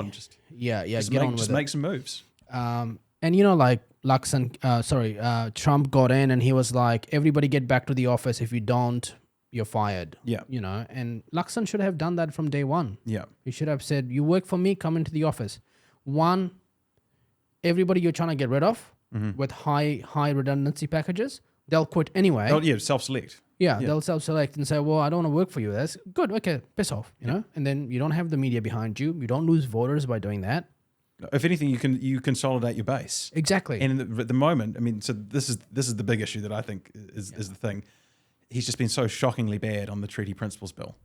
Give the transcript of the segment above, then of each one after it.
on, just get make some moves. And like Trump got in and he was like, everybody get back to the office. If you don't, you're fired. Yeah. And Luxon should have done that from day one. Yeah. He should have said, you work for me, come into the office. One, everybody you're trying to get rid of with high redundancy packages, they'll quit anyway. Self-select. Yeah, they'll self-select and say, well, I don't want to work for you. That's good. Okay, piss off, you know? And then you don't have the media behind you. You don't lose voters by doing that. If anything, you consolidate your base. Exactly. And at the moment, I mean, so this is the big issue that I think is the thing. He's just been so shockingly bad on the Treaty Principles Bill.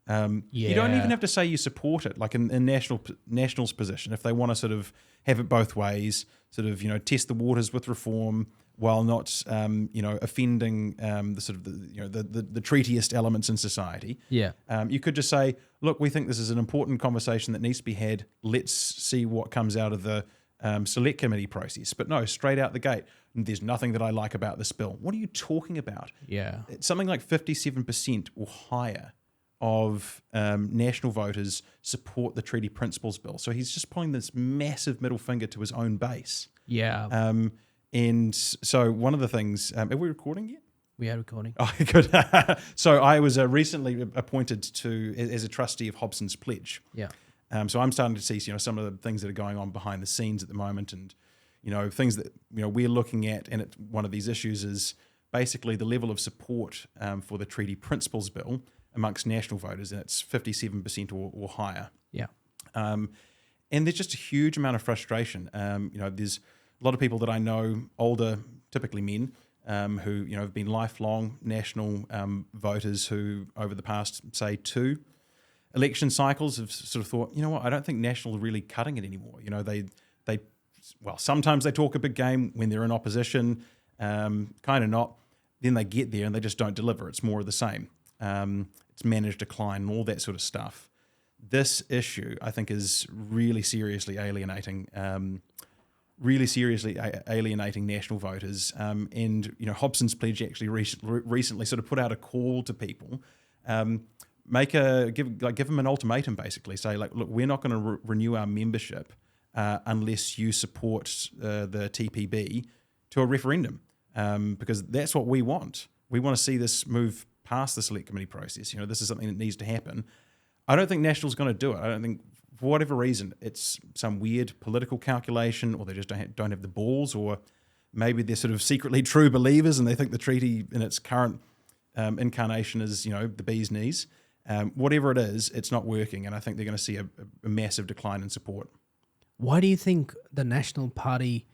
You don't even have to say you support it. Like in National's position, if they want to sort of have it both ways, sort of test the waters with reform while not offending the sort of the treatyist elements in society. Yeah. You could just say, look, we think this is an important conversation that needs to be had. Let's see what comes out of the select committee process. But no, straight out the gate, there's nothing that I like about this bill. What are you talking about? Yeah. It's something like 57% or higher of national voters support the Treaty Principles Bill. So he's just pulling this massive middle finger to his own base. Yeah. And so one of the things, are we recording yet? We are recording. Oh, good. So I was recently appointed as a trustee of Hobson's Pledge. Yeah. So I'm starting to see some of the things that are going on behind the scenes at the moment, and things that we're looking at. And one of these issues is basically the level of support for the Treaty Principles Bill amongst national voters, and it's 57% or higher. Yeah. And there's just a huge amount of frustration. There's a lot of people that I know, older, typically men, who have been lifelong national voters who, over the past, say, 2 election cycles, have sort of thought, I don't think National are really cutting it anymore. Sometimes they talk a big game when they're in opposition, kind of not. Then they get there and they just don't deliver. It's more of the same. It's managed decline and all that sort of stuff. This issue, I think, is really seriously alienating national voters. And Hobson's Pledge actually recently sort of put out a call to people, give them an ultimatum, basically. Say, like, look, we're not going to renew our membership unless you support the TPB to a referendum, because that's what we want. We want to see this move past the select committee process. This is something that needs to happen. I don't think National's going to do it. I don't think, for whatever reason, it's some weird political calculation, or they just don't have the balls, or maybe they're sort of secretly true believers and they think the treaty in its current incarnation is, the bee's knees. Whatever it is, it's not working, and I think they're going to see a massive decline in support. Why do you think the National Party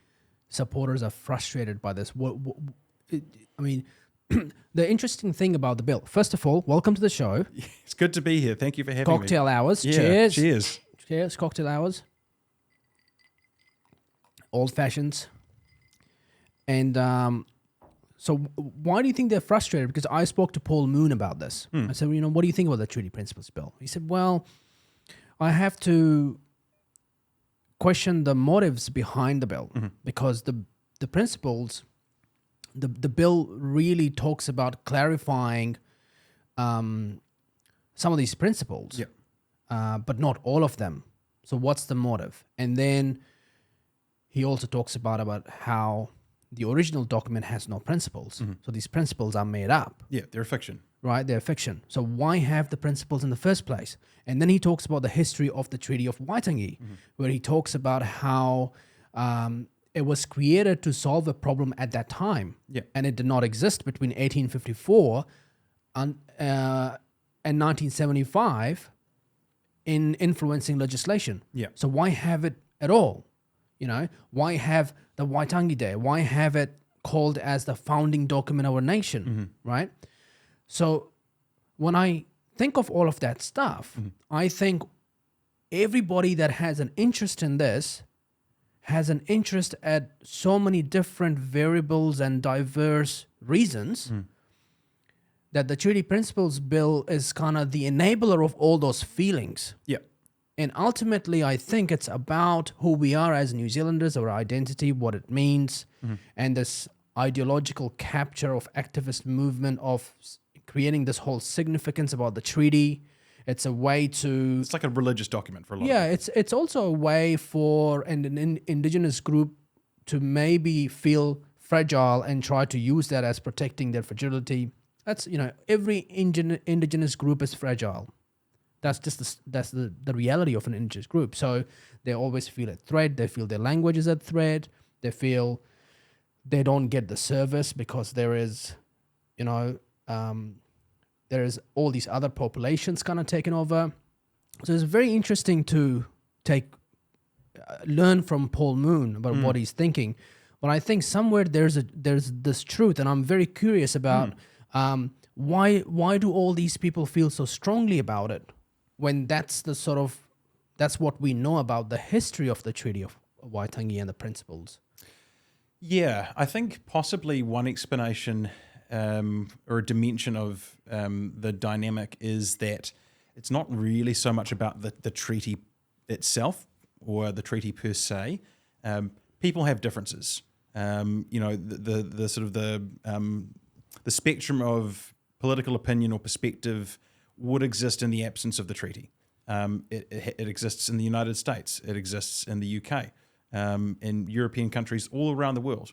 supporters are frustrated by this? The interesting thing about the bill, first of all, welcome to the show. It's good to be here. Thank you for having me. Cocktail hours. Yeah, cheers. Cheers, cocktail hours. Old fashions. And so why do you think they're frustrated? Because I spoke to Paul Moon about this. I said, what do you think about the Treaty Principles Bill? He said, well, I have to question the motives behind the bill, because the principles, the bill really talks about clarifying some of these principles, but not all of them. So what's the motive? And then he also talks about how the original document has no principles. So these principles are made up. Yeah, they're a fiction. Right, they're fiction. So why have the principles in the first place? And then he talks about the history of the Treaty of Waitangi, where he talks about how it was created to solve a problem at that time. Yeah. And it did not exist between 1854 and 1975 in influencing legislation. Yeah. So why have it at all? Why have the Waitangi Day? Why have it called as the founding document of our nation, right? So when I think of all of that stuff, I think everybody that has an interest in this has an interest at so many different variables and diverse reasons that the Treaty Principles Bill is kind of the enabler of all those feelings. Yeah. And ultimately, I think it's about who we are as New Zealanders, our identity, what it means, and this ideological capture of activist movement of creating this whole significance about the treaty It's a way to It's like a religious document for a lot of yeah. people. It's also a way for an indigenous group to maybe feel fragile and try to use that as protecting their fragility. That's every indigenous group is fragile. That's just the reality of an indigenous group. So they always feel at threat. They feel their language is at threat. They feel they don't get the service because there is all these other populations kind of taking over. So it's very interesting to learn from Paul Moon about what he's thinking. But I think somewhere there's this truth, and I'm very curious about why do all these people feel so strongly about it when that's what we know about the history of the Treaty of Waitangi and the principles. Yeah, I think possibly one explanation or a dimension of the dynamic is that it's not really so much about the treaty itself or the treaty per se. People have differences. The sort of the spectrum of political opinion or perspective would exist in the absence of the treaty. It exists in the United States. It exists in the UK, in European countries all around the world.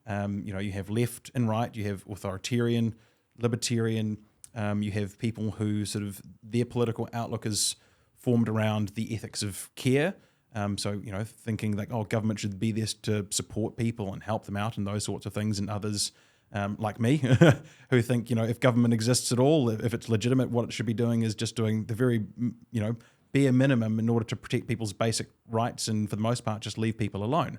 You have left and right. You have authoritarian, libertarian. You have people who sort of their political outlook is formed around the ethics of care. Thinking like, government should be there to support people and help them out and those sorts of things. And others, like me, who think, if government exists at all, if it's legitimate, what it should be doing is just doing the very, bare minimum in order to protect people's basic rights and for the most part, just leave people alone.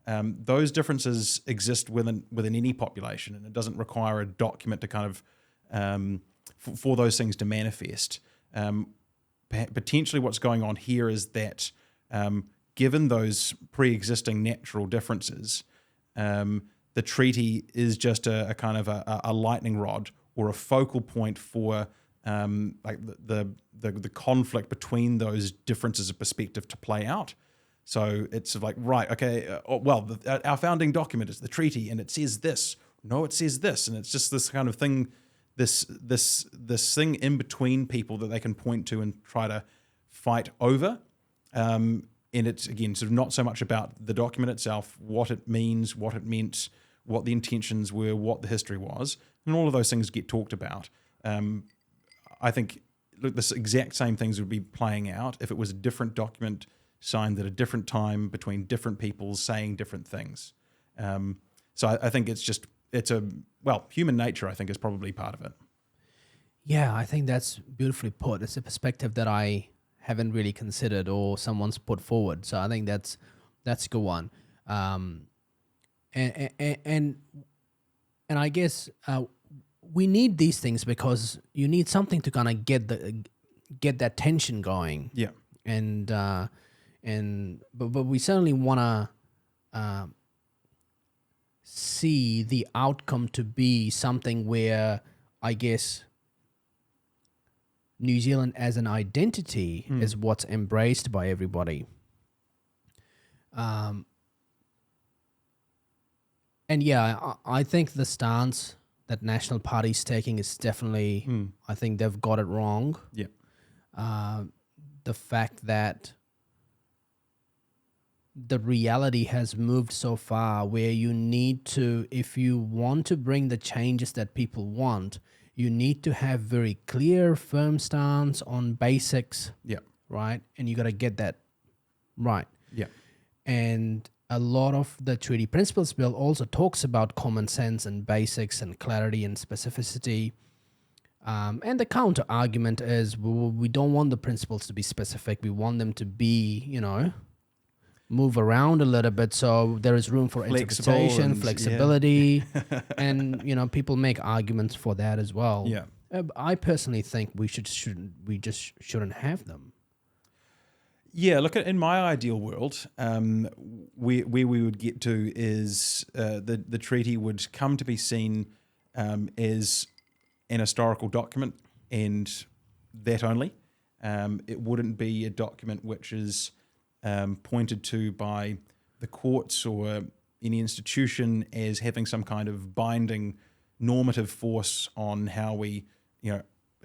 Those differences exist within any population, and it doesn't require a document to kind of for those things to manifest. Potentially what's going on here is that given those pre-existing natural differences, the treaty is just a kind of a lightning rod or a focal point for like the conflict between those differences of perspective to play out. So it's like, right, okay, our founding document is the treaty, and it says this. No, it says this, and it's just this kind of thing, this thing in between people that they can point to and try to fight over. And it's, again, sort of not so much about the document itself, what it means, what it meant, what the intentions were, what the history was, and all of those things get talked about. I think, look, this exact same things would be playing out if it was a different document signed at a different time between different people saying different things. So I think human nature, I think, is probably part of it. Yeah, I think that's beautifully put. It's a perspective that I haven't really considered or someone's put forward. So I think that's a good one. And I guess we need these things because you need something to kind of get that tension going. Yeah. But we certainly want to see the outcome to be something where, I guess, New Zealand as an identity is what's embraced by everybody. And yeah, I think the stance that National Party's taking is definitely, I think they've got it wrong. Yeah. The fact that the reality has moved so far where you need to, if you want to bring the changes that people want, you need to have very clear, firm stance on basics. Yeah. Right? And you got to get that right. Yeah. And a lot of the Treaty Principles Bill also talks about common sense and basics and clarity and specificity. And the counter argument is we don't want the principles to be specific. We want them to be, move around a little bit so there is room for interpretation, flexibility, and people make arguments for that as well. Yeah. I personally think we just shouldn't have them. Yeah, look, in my ideal world, where we would get to is the treaty would come to be seen as an historical document, and that only. It wouldn't be a document which is pointed to by the courts or any institution as having some kind of binding normative force on how we,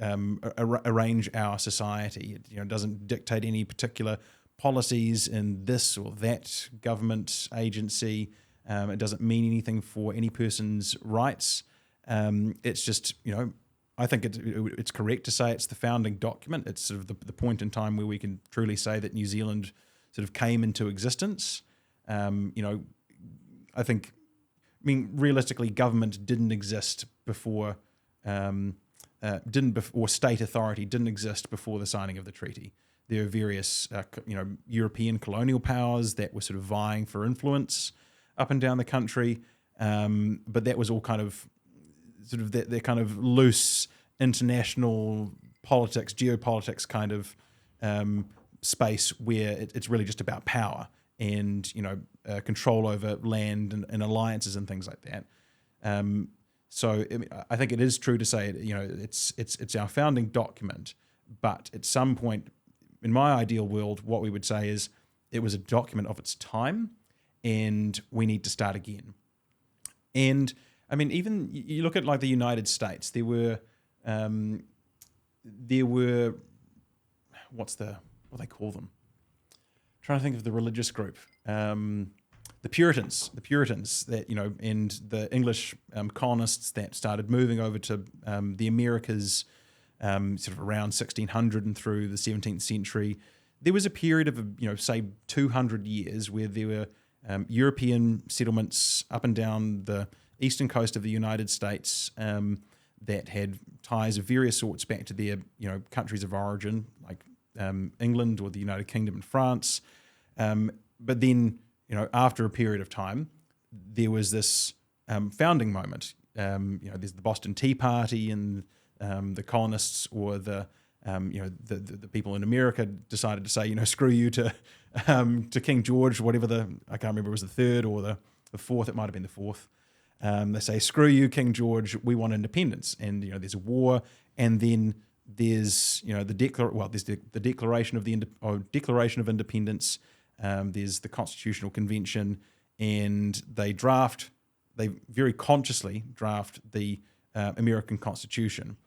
arrange our society. It doesn't dictate any particular policies in this or that government agency. It doesn't mean anything for any person's rights. It's just, I think it's correct to say it's the founding document. It's sort of the point in time where we can truly say that New Zealand sort of came into existence. Realistically, government didn't exist before, or state authority didn't exist before the signing of the treaty. There are various, European colonial powers that were sort of vying for influence up and down the country, but that was all kind of sort of their kind of loose international politics, geopolitics kind of space where it's really just about power and control over land and alliances and things like that. So I think it is true to say it's our founding document, but at some point in my ideal world, what we would say is it was a document of its time, and we need to start again. And I mean, even you look at like the United States, there were what they call them? I'm trying to think of the religious group, the Puritans that and the English colonists that started moving over to the Americas, sort of around 1600 and through the 17th century. There was a period of say 200 years where there were European settlements up and down the eastern coast of the United States that had ties of various sorts back to their countries of origin, like England or the United Kingdom and France. But then after a period of time, there was this founding moment. There's the Boston Tea Party, and the colonists or the people in America decided to say, screw you to King George, whatever I can't remember, it was the third or the fourth, it might have been the fourth. They say, screw you, King George, we want independence. And, there's a war, and then there's, there's the Declaration of Independence, there's the Constitutional Convention, and they very consciously draft the American Constitution.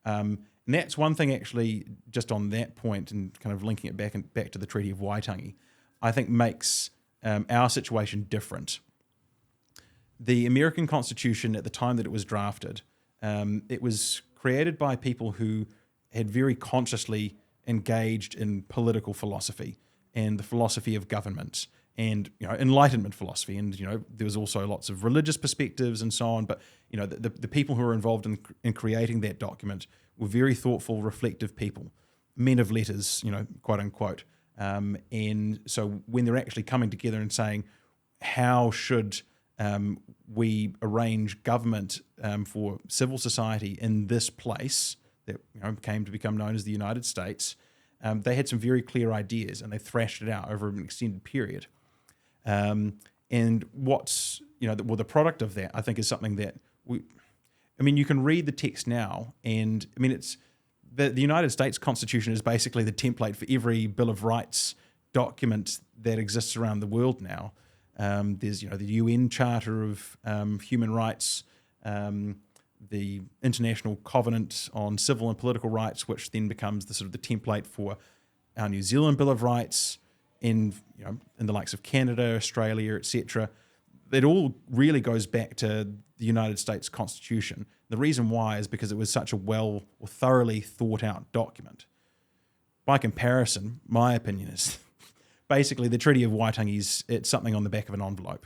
And that's one thing, actually, just on that point, and kind of linking it back to the Treaty of Waitangi, I think makes our situation different. The American Constitution, at the time that it was drafted, it was created by people who had very consciously engaged in political philosophy and the philosophy of government and Enlightenment philosophy, and there was also lots of religious perspectives and so on. But the people who were involved in creating that document were very thoughtful, reflective people, men of letters, quote unquote. And so when they're actually coming together and saying, how should we arrange government for civil society in this place that came to become known as the United States, they had some very clear ideas, and they thrashed it out over an extended period. And what's the product of that, I think, is something that you can read the text now, and it's the United States Constitution is basically the template for every Bill of Rights document that exists around the world now. There's the UN Charter of Human Rights, the International Covenant on Civil and Political Rights, which then becomes the template for our New Zealand Bill of Rights, in the likes of Canada, Australia, etc. It all really goes back to the United States Constitution. The reason why is because it was such a well or thoroughly thought out document. By comparison, my opinion is basically the Treaty of Waitangi it's something on the back of an envelope,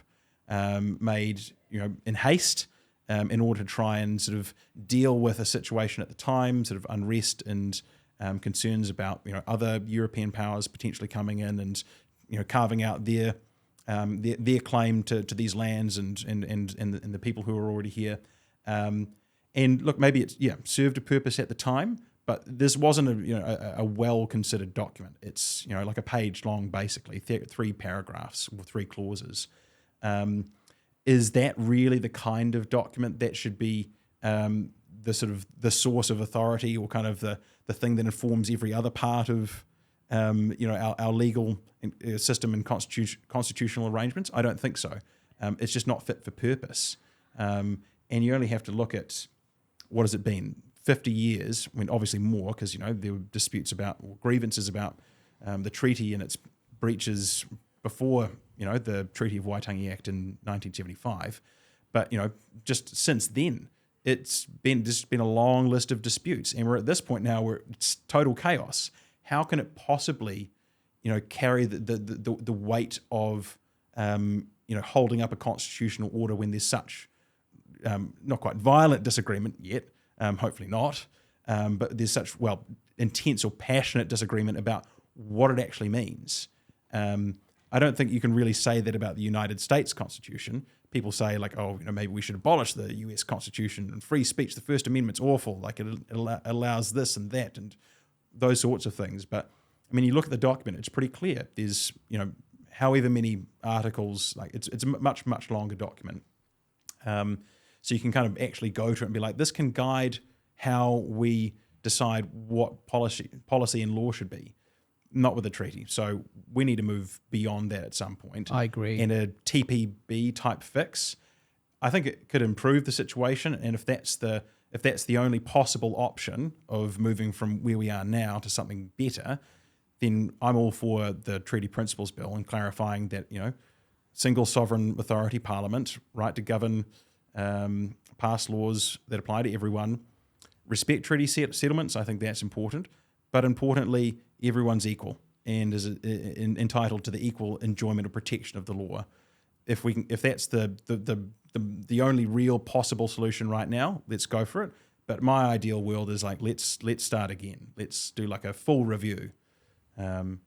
made in haste, in order to try and sort of deal with a situation at the time, sort of unrest and concerns about other European powers potentially coming in and carving out their claim to these lands and the people who are already here. And look, maybe it's served a purpose at the time, but this wasn't a well considered document. It's like a page long, basically 3 paragraphs or 3 clauses. Is that really the kind of document that should be the source of authority, or kind of the thing that informs every other part of our legal system and constitutional arrangements? I don't think so. It's just not fit for purpose. And you only have to look at, what has it been, 50 years, I mean, obviously more, because, there were disputes about, or grievances about the treaty and its breaches before, the Treaty of Waitangi Act in 1975. But, just since then, there's been a long list of disputes. And we're at this point now where it's total chaos. How can it possibly, carry the weight of, holding up a constitutional order when there's such, not quite violent disagreement yet, hopefully not, but there's such, intense or passionate disagreement about what it actually means. I don't think you can really say that about the United States Constitution. People say, like, maybe we should abolish the US Constitution and free speech. The First Amendment's awful. Like, it allows this and that and those sorts of things. But, I mean, you look at the document, it's pretty clear. There's, however many articles, like, it's a much, much longer document. So you can kind of actually go to it and be like, this can guide how we decide what policy and law should be. Not with the treaty. So we need to move beyond that at some point. I agree. And a TPB type fix, I think it could improve the situation. And if that's the only possible option of moving from where we are now to something better, then I'm all for the Treaty Principles Bill and clarifying that, single sovereign authority parliament, right to govern, pass laws that apply to everyone, respect treaty settlements. I think that's important. But importantly, everyone's equal and is entitled to the equal enjoyment or protection of the law. If that's the only real possible solution right now, let's go for it. But my ideal world is like, let's start again. Let's do like a full review, and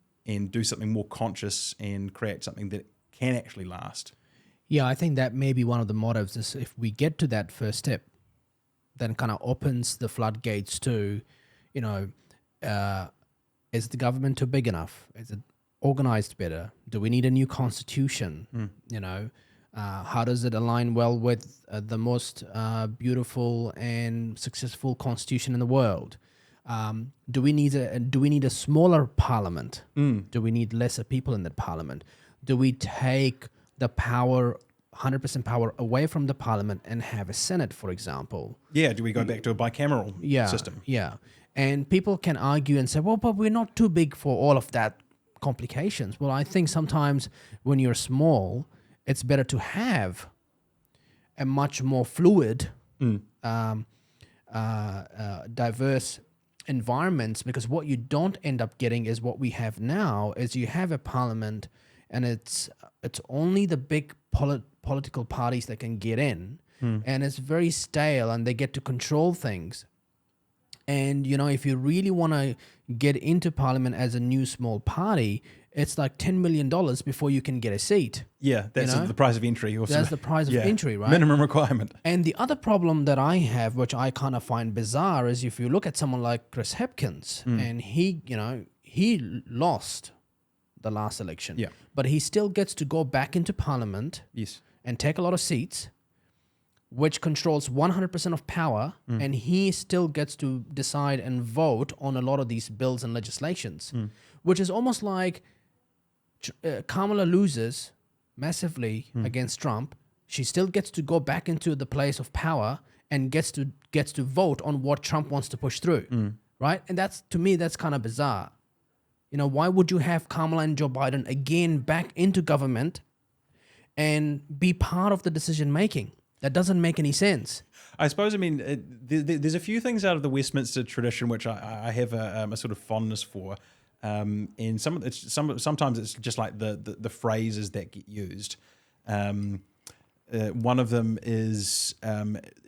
do something more conscious and create something that can actually last. Yeah, I think that may be one of the motives is if we get to that first step, then kind of opens the floodgates to, is the government too big enough? Is it organized better? Do we need a new constitution? How does it align well with the most beautiful and successful constitution in the world? Do we need a smaller parliament? Do we need lesser people in that parliament? Do we take the power, 100% power, away from the parliament and have a senate, for example? Yeah. Do we go back to a bicameral system? Yeah. And people can argue and say, well, but we're not too big for all of that complications. Well, I think sometimes when you're small, it's better to have a much more fluid, diverse environments, because what you don't end up getting is what we have now, is you have a parliament and it's only the big political parties that can get in, and it's very stale and they get to control things. And, if you really want to get into parliament as a new small party, it's like $10 million before you can get a seat. Yeah, that's the price of entry. That's the price of entry, right? Minimum requirement. And the other problem that I have, which I kind of find bizarre, is if you look at someone like Chris Hipkins, and he lost the last election, but he still gets to go back into parliament and take a lot of seats, which controls 100% of power, and he still gets to decide and vote on a lot of these bills and legislations, which is almost like Kamala loses massively against Trump. She still gets to go back into the place of power and gets to vote on what Trump wants to push through, right? And to me, that's kind of bizarre. Why would you have Kamala and Joe Biden again back into government and be part of the decision making? That doesn't make any sense. I suppose, there's a few things out of the Westminster tradition which I have a sort of fondness for. And sometimes it's just like the phrases that get used. One of them is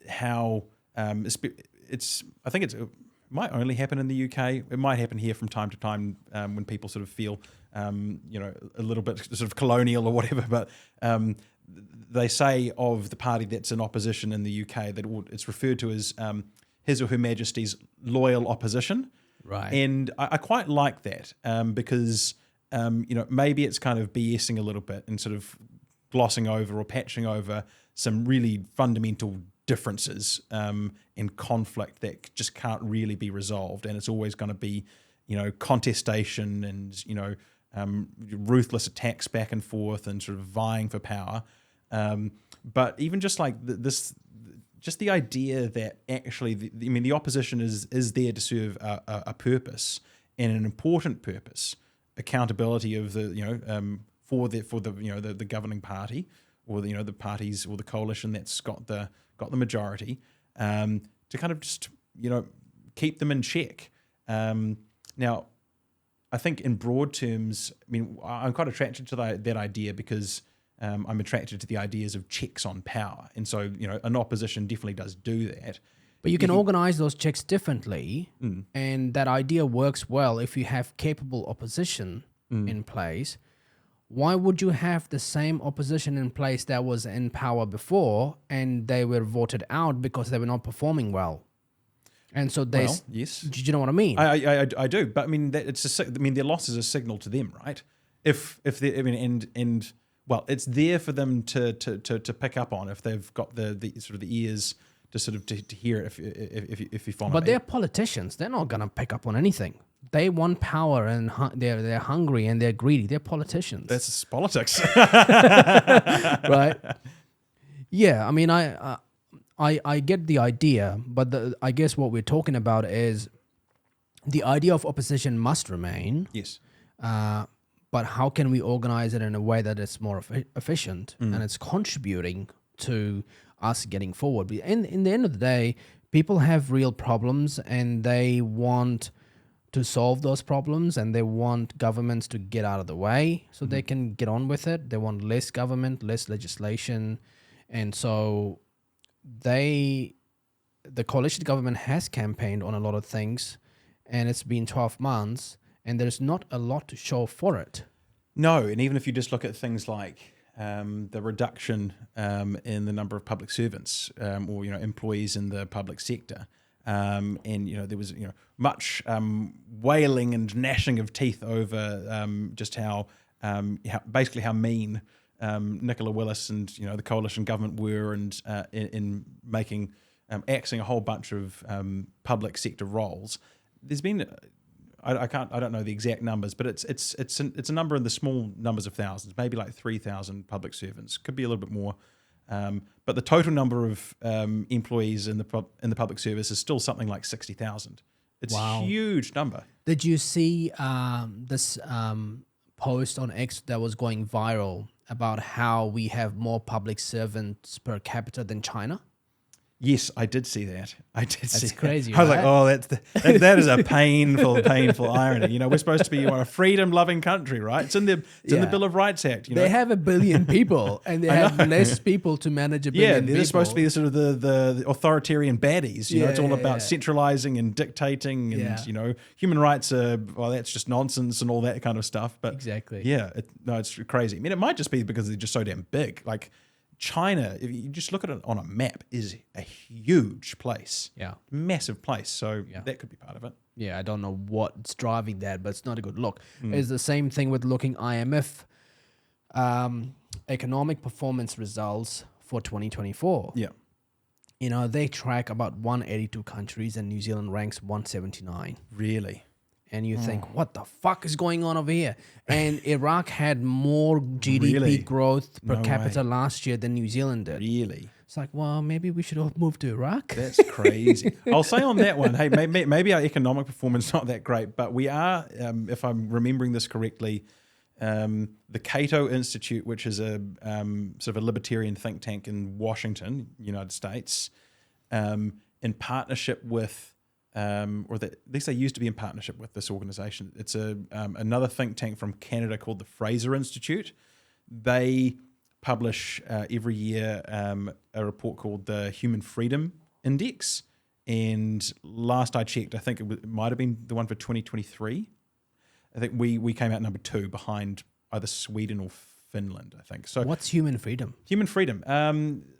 how I think it might only happen in the UK. It might happen here from time to time when people sort of feel a little bit sort of colonial or whatever. But they say of the party that's in opposition in the UK that it's referred to as His or Her Majesty's loyal opposition. Right. And I quite like that because, maybe it's kind of BSing a little bit and sort of glossing over or patching over some really fundamental differences in conflict that just can't really be resolved. And it's always going to be, contestation and, ruthless attacks back and forth and sort of vying for power. But even just like just the idea that actually, the opposition is there to serve a purpose, and an important purpose, accountability of the for the governing party, or the parties or the coalition that's got the majority, to kind of just keep them in check. Now, I think in broad terms, I'm quite attracted to that idea because I'm attracted to the ideas of checks on power, and so an opposition definitely does do that. But you can organize those checks differently, and that idea works well if you have capable opposition in place. Why would you have the same opposition in place that was in power before, and they were voted out because they were not performing well? And so they, yes, do you know what I mean? I do, but their loss is a signal to them, right? If they, it's there for them to pick up on if they've got the sort of the ears to sort of to hear it if you follow. But me. they're politicians; they're not gonna pick up on anything. They want power, and they're hungry and they're greedy. They're politicians. That's politics, right? Yeah, I get the idea, but I guess what we're talking about is the idea of opposition must remain. Yes. But how can we organize it in a way that it's more efficient and it's contributing to us getting forward? In the end of the day, people have real problems and they want to solve those problems, and they want governments to get out of the way so they can get on with it. They want less government, less legislation, and so the coalition government has campaigned on a lot of things, and it's been 12 months, and there's not a lot to show for it. No, and even if you just look at things like the reduction in the number of public servants or employees in the public sector, and there was much wailing and gnashing of teeth over just how mean Nicola Willis and the coalition government were, and in making axing a whole bunch of public sector roles. There's been I don't know the exact numbers, but it's a number in the small numbers of thousands, maybe like 3,000 public servants, could be a little bit more. But the total number of employees in the public service is still something like 60,000. It's a huge number. Did you see this post on X that was going viral about how we have more public servants per capita than China? Yes, I did see that. That's crazy. I was right? like, that is a painful irony. We're supposed to be a freedom-loving country, right? It's in the Bill of Rights Act. They have 1 billion people, and they have less people to manage 1 billion people. They're supposed to be sort of the authoritarian baddies. It's all about centralizing and dictating, and human rights are that's just nonsense and all that kind of stuff. But exactly, it's crazy. It might just be because they're just so damn big, like. China, if you just look at it on a map, is a huge place. Yeah. Massive place. So that could be part of it. Yeah, I don't know what's driving that, but it's not a good look. It's the same thing with looking IMF economic performance results for 2024. Yeah. They track about 182 countries and New Zealand ranks 179. Really? And you think, what the fuck is going on over here? And Iraq had more GDP growth per capita last year than New Zealand did. Really? It's like, well, maybe we should all move to Iraq. That's crazy. I'll say on that one, hey, maybe our economic performance is not that great, but we are, if I'm remembering this correctly, the Cato Institute, which is a sort of a libertarian think tank in Washington, United States, in partnership with at least they used to be in partnership with this organization. It's another think tank from Canada called the Fraser Institute. They publish every year a report called the Human Freedom Index. And last I checked, I think it might have been the one for 2023. I think we came out number 2 behind either Sweden or Finland, I think. So what's human freedom? Human freedom.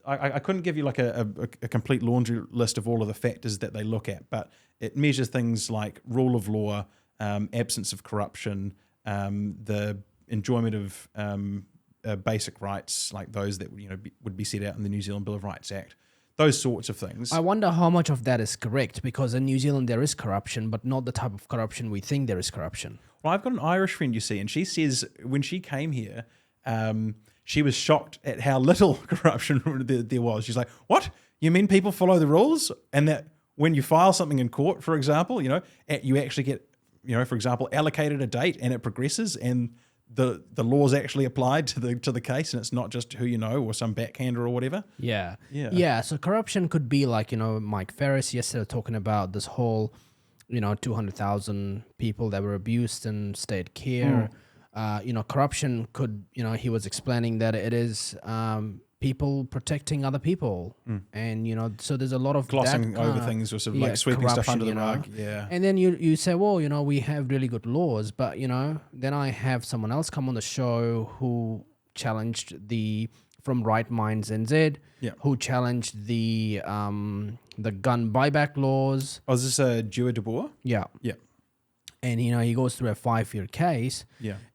I couldn't give you like a complete laundry list of all of the factors that they look at, but it measures things like rule of law, absence of corruption, the enjoyment of basic rights, like those that would be set out in the New Zealand Bill of Rights Act. Those sorts of things. I wonder how much of that is correct, because in New Zealand there is corruption, but not the type of corruption we think there is corruption. Well, I've got an Irish friend, you see, and she says when she came here, she was shocked at how little corruption there was. She's like, what? You mean people follow the rules, and that when you file something in court, for example, you actually get, for example, allocated a date and it progresses, and the law's actually applied to the case, and it's not just who you know or some backhander or whatever. Yeah. So corruption could be like, Mike Ferris yesterday talking about this whole, 200,000 people that were abused in state care. Corruption could, he was explaining that it is people protecting other people, and so there's a lot of glossing that over things, or sort of like sweeping stuff under the rug. And then you say, well, we have really good laws, but then I have someone else come on the show who challenged from Right Minds NZ, who challenged the gun buyback laws. Oh, is this a Dewar de Boer? Yeah. And he goes through a 5-year case.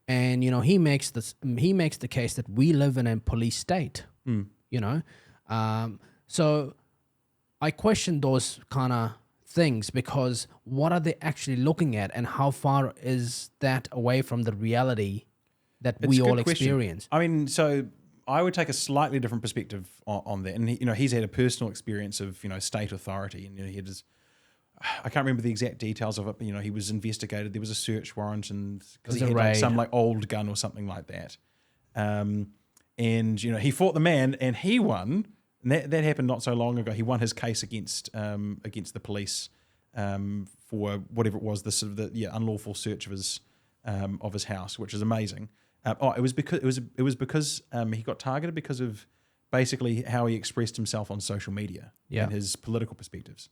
And he makes the case that we live in a police state. So I question those kind of things, because what are they actually looking at, and how far is that away from the reality that we all experience? I mean, so I would take a slightly different perspective on that, and he's had a personal experience of state authority, and he had I can't remember the exact details of it, but he was investigated. There was a search warrant, and because he had like some like old gun or something like that, and he fought the man, and he won. And that happened not so long ago. He won his case against the police for whatever it was, the sort of the unlawful search of his house, which is amazing. It was because he got targeted because of basically how he expressed himself on social media and his political perspectives.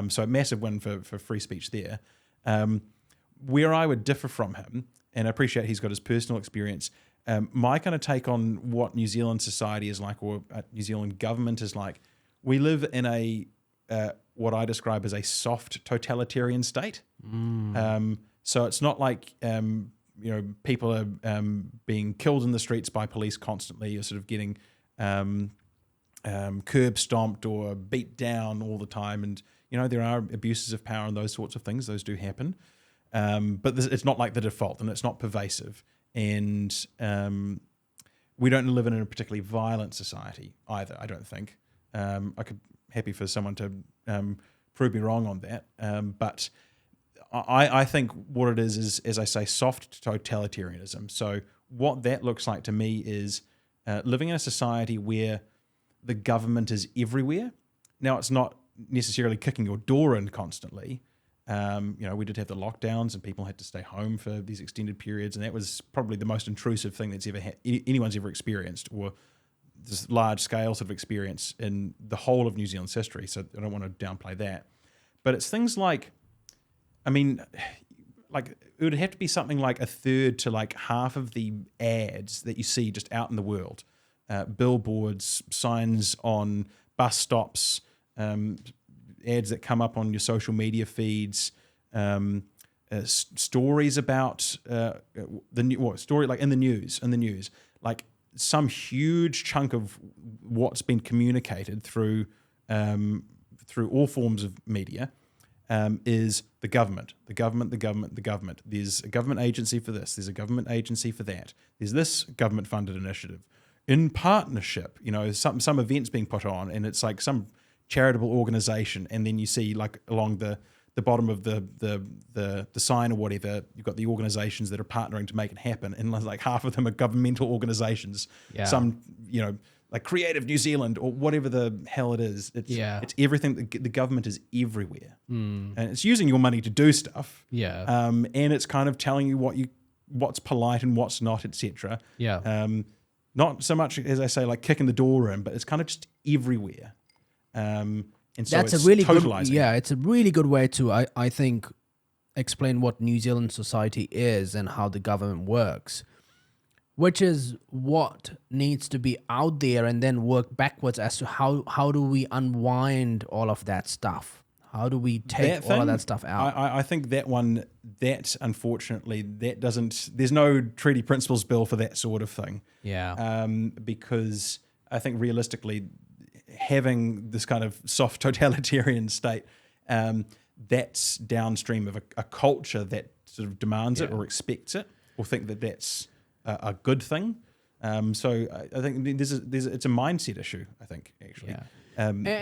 So a massive win for free speech there. Where I would differ from him, and I appreciate he's got his personal experience, my kind of take on what New Zealand society is like, or New Zealand government is like, we live in a what I describe as a soft totalitarian state. So it's not like people are being killed in the streets by police constantly. You're sort of getting curb stomped or beat down all the time, and there are abuses of power and those sorts of things. Those do happen, but it's not like the default, and it's not pervasive. And we don't live in a particularly violent society either, I don't think. I could happy for someone to prove me wrong on that, but I think what it is, as I say, soft totalitarianism. So what that looks like to me is living in a society where the government is everywhere. Now, it's not necessarily kicking your door in constantly. We did have the lockdowns, and people had to stay home for these extended periods, and that was probably the most intrusive thing that's anyone's ever experienced, or this large scale sort of experience in the whole of New Zealand's history. So I don't want to downplay that, but it's things like, like it would have to be something like a third to like half of the ads that you see just out in the world, billboards, signs on bus stops, ads that come up on your social media feeds, stories about story like in the news, like some huge chunk of what's been communicated through all forms of media is the government. There's a government agency for this. There's a government agency for that. There's this government-funded initiative in partnership. Some events being put on, and it's like some charitable organization, and then you see like along the bottom of the sign or whatever, you've got the organizations that are partnering to make it happen, and like half of them are governmental organizations. Some like Creative New Zealand or whatever the hell it is. It's everything. The government is everywhere, and it's using your money to do stuff. And it's kind of telling you what's polite and what's not, etc. Not so much, as I say, like kicking the door in, but it's kind of just everywhere. And so that's it's a really totalizing. good. It's a really good way to I think explain what New Zealand society is and how the government works, which is what needs to be out there, and then work backwards as to how do we unwind all of that stuff? How do we take all of that stuff out? I think that unfortunately, that doesn't, there's no treaty principles bill for that sort of thing. Because I think realistically, having this kind of soft totalitarian state, that's downstream of a culture that sort of demands it or expects it, or think that that's a good thing. So I think it's a mindset issue, I think, actually.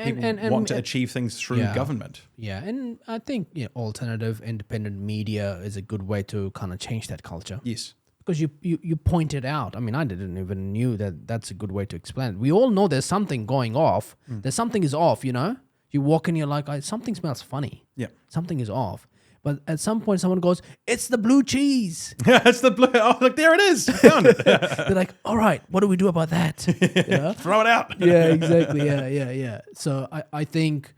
people want to achieve things through government. Yeah, and I think alternative, independent media is a good way to kind of change that culture. Yes. Because you pointed out, I mean, I didn't even knew that's a good way to explain it. We all know there's something going off. There's something is off, You walk in, you're like, something smells funny. Yeah. Something is off. But at some point, someone goes, it's the blue cheese. It's the blue. Oh, look, there it is. I found it. They're like, all right, what do we do about that? Throw it out. Yeah, exactly. Yeah. So I think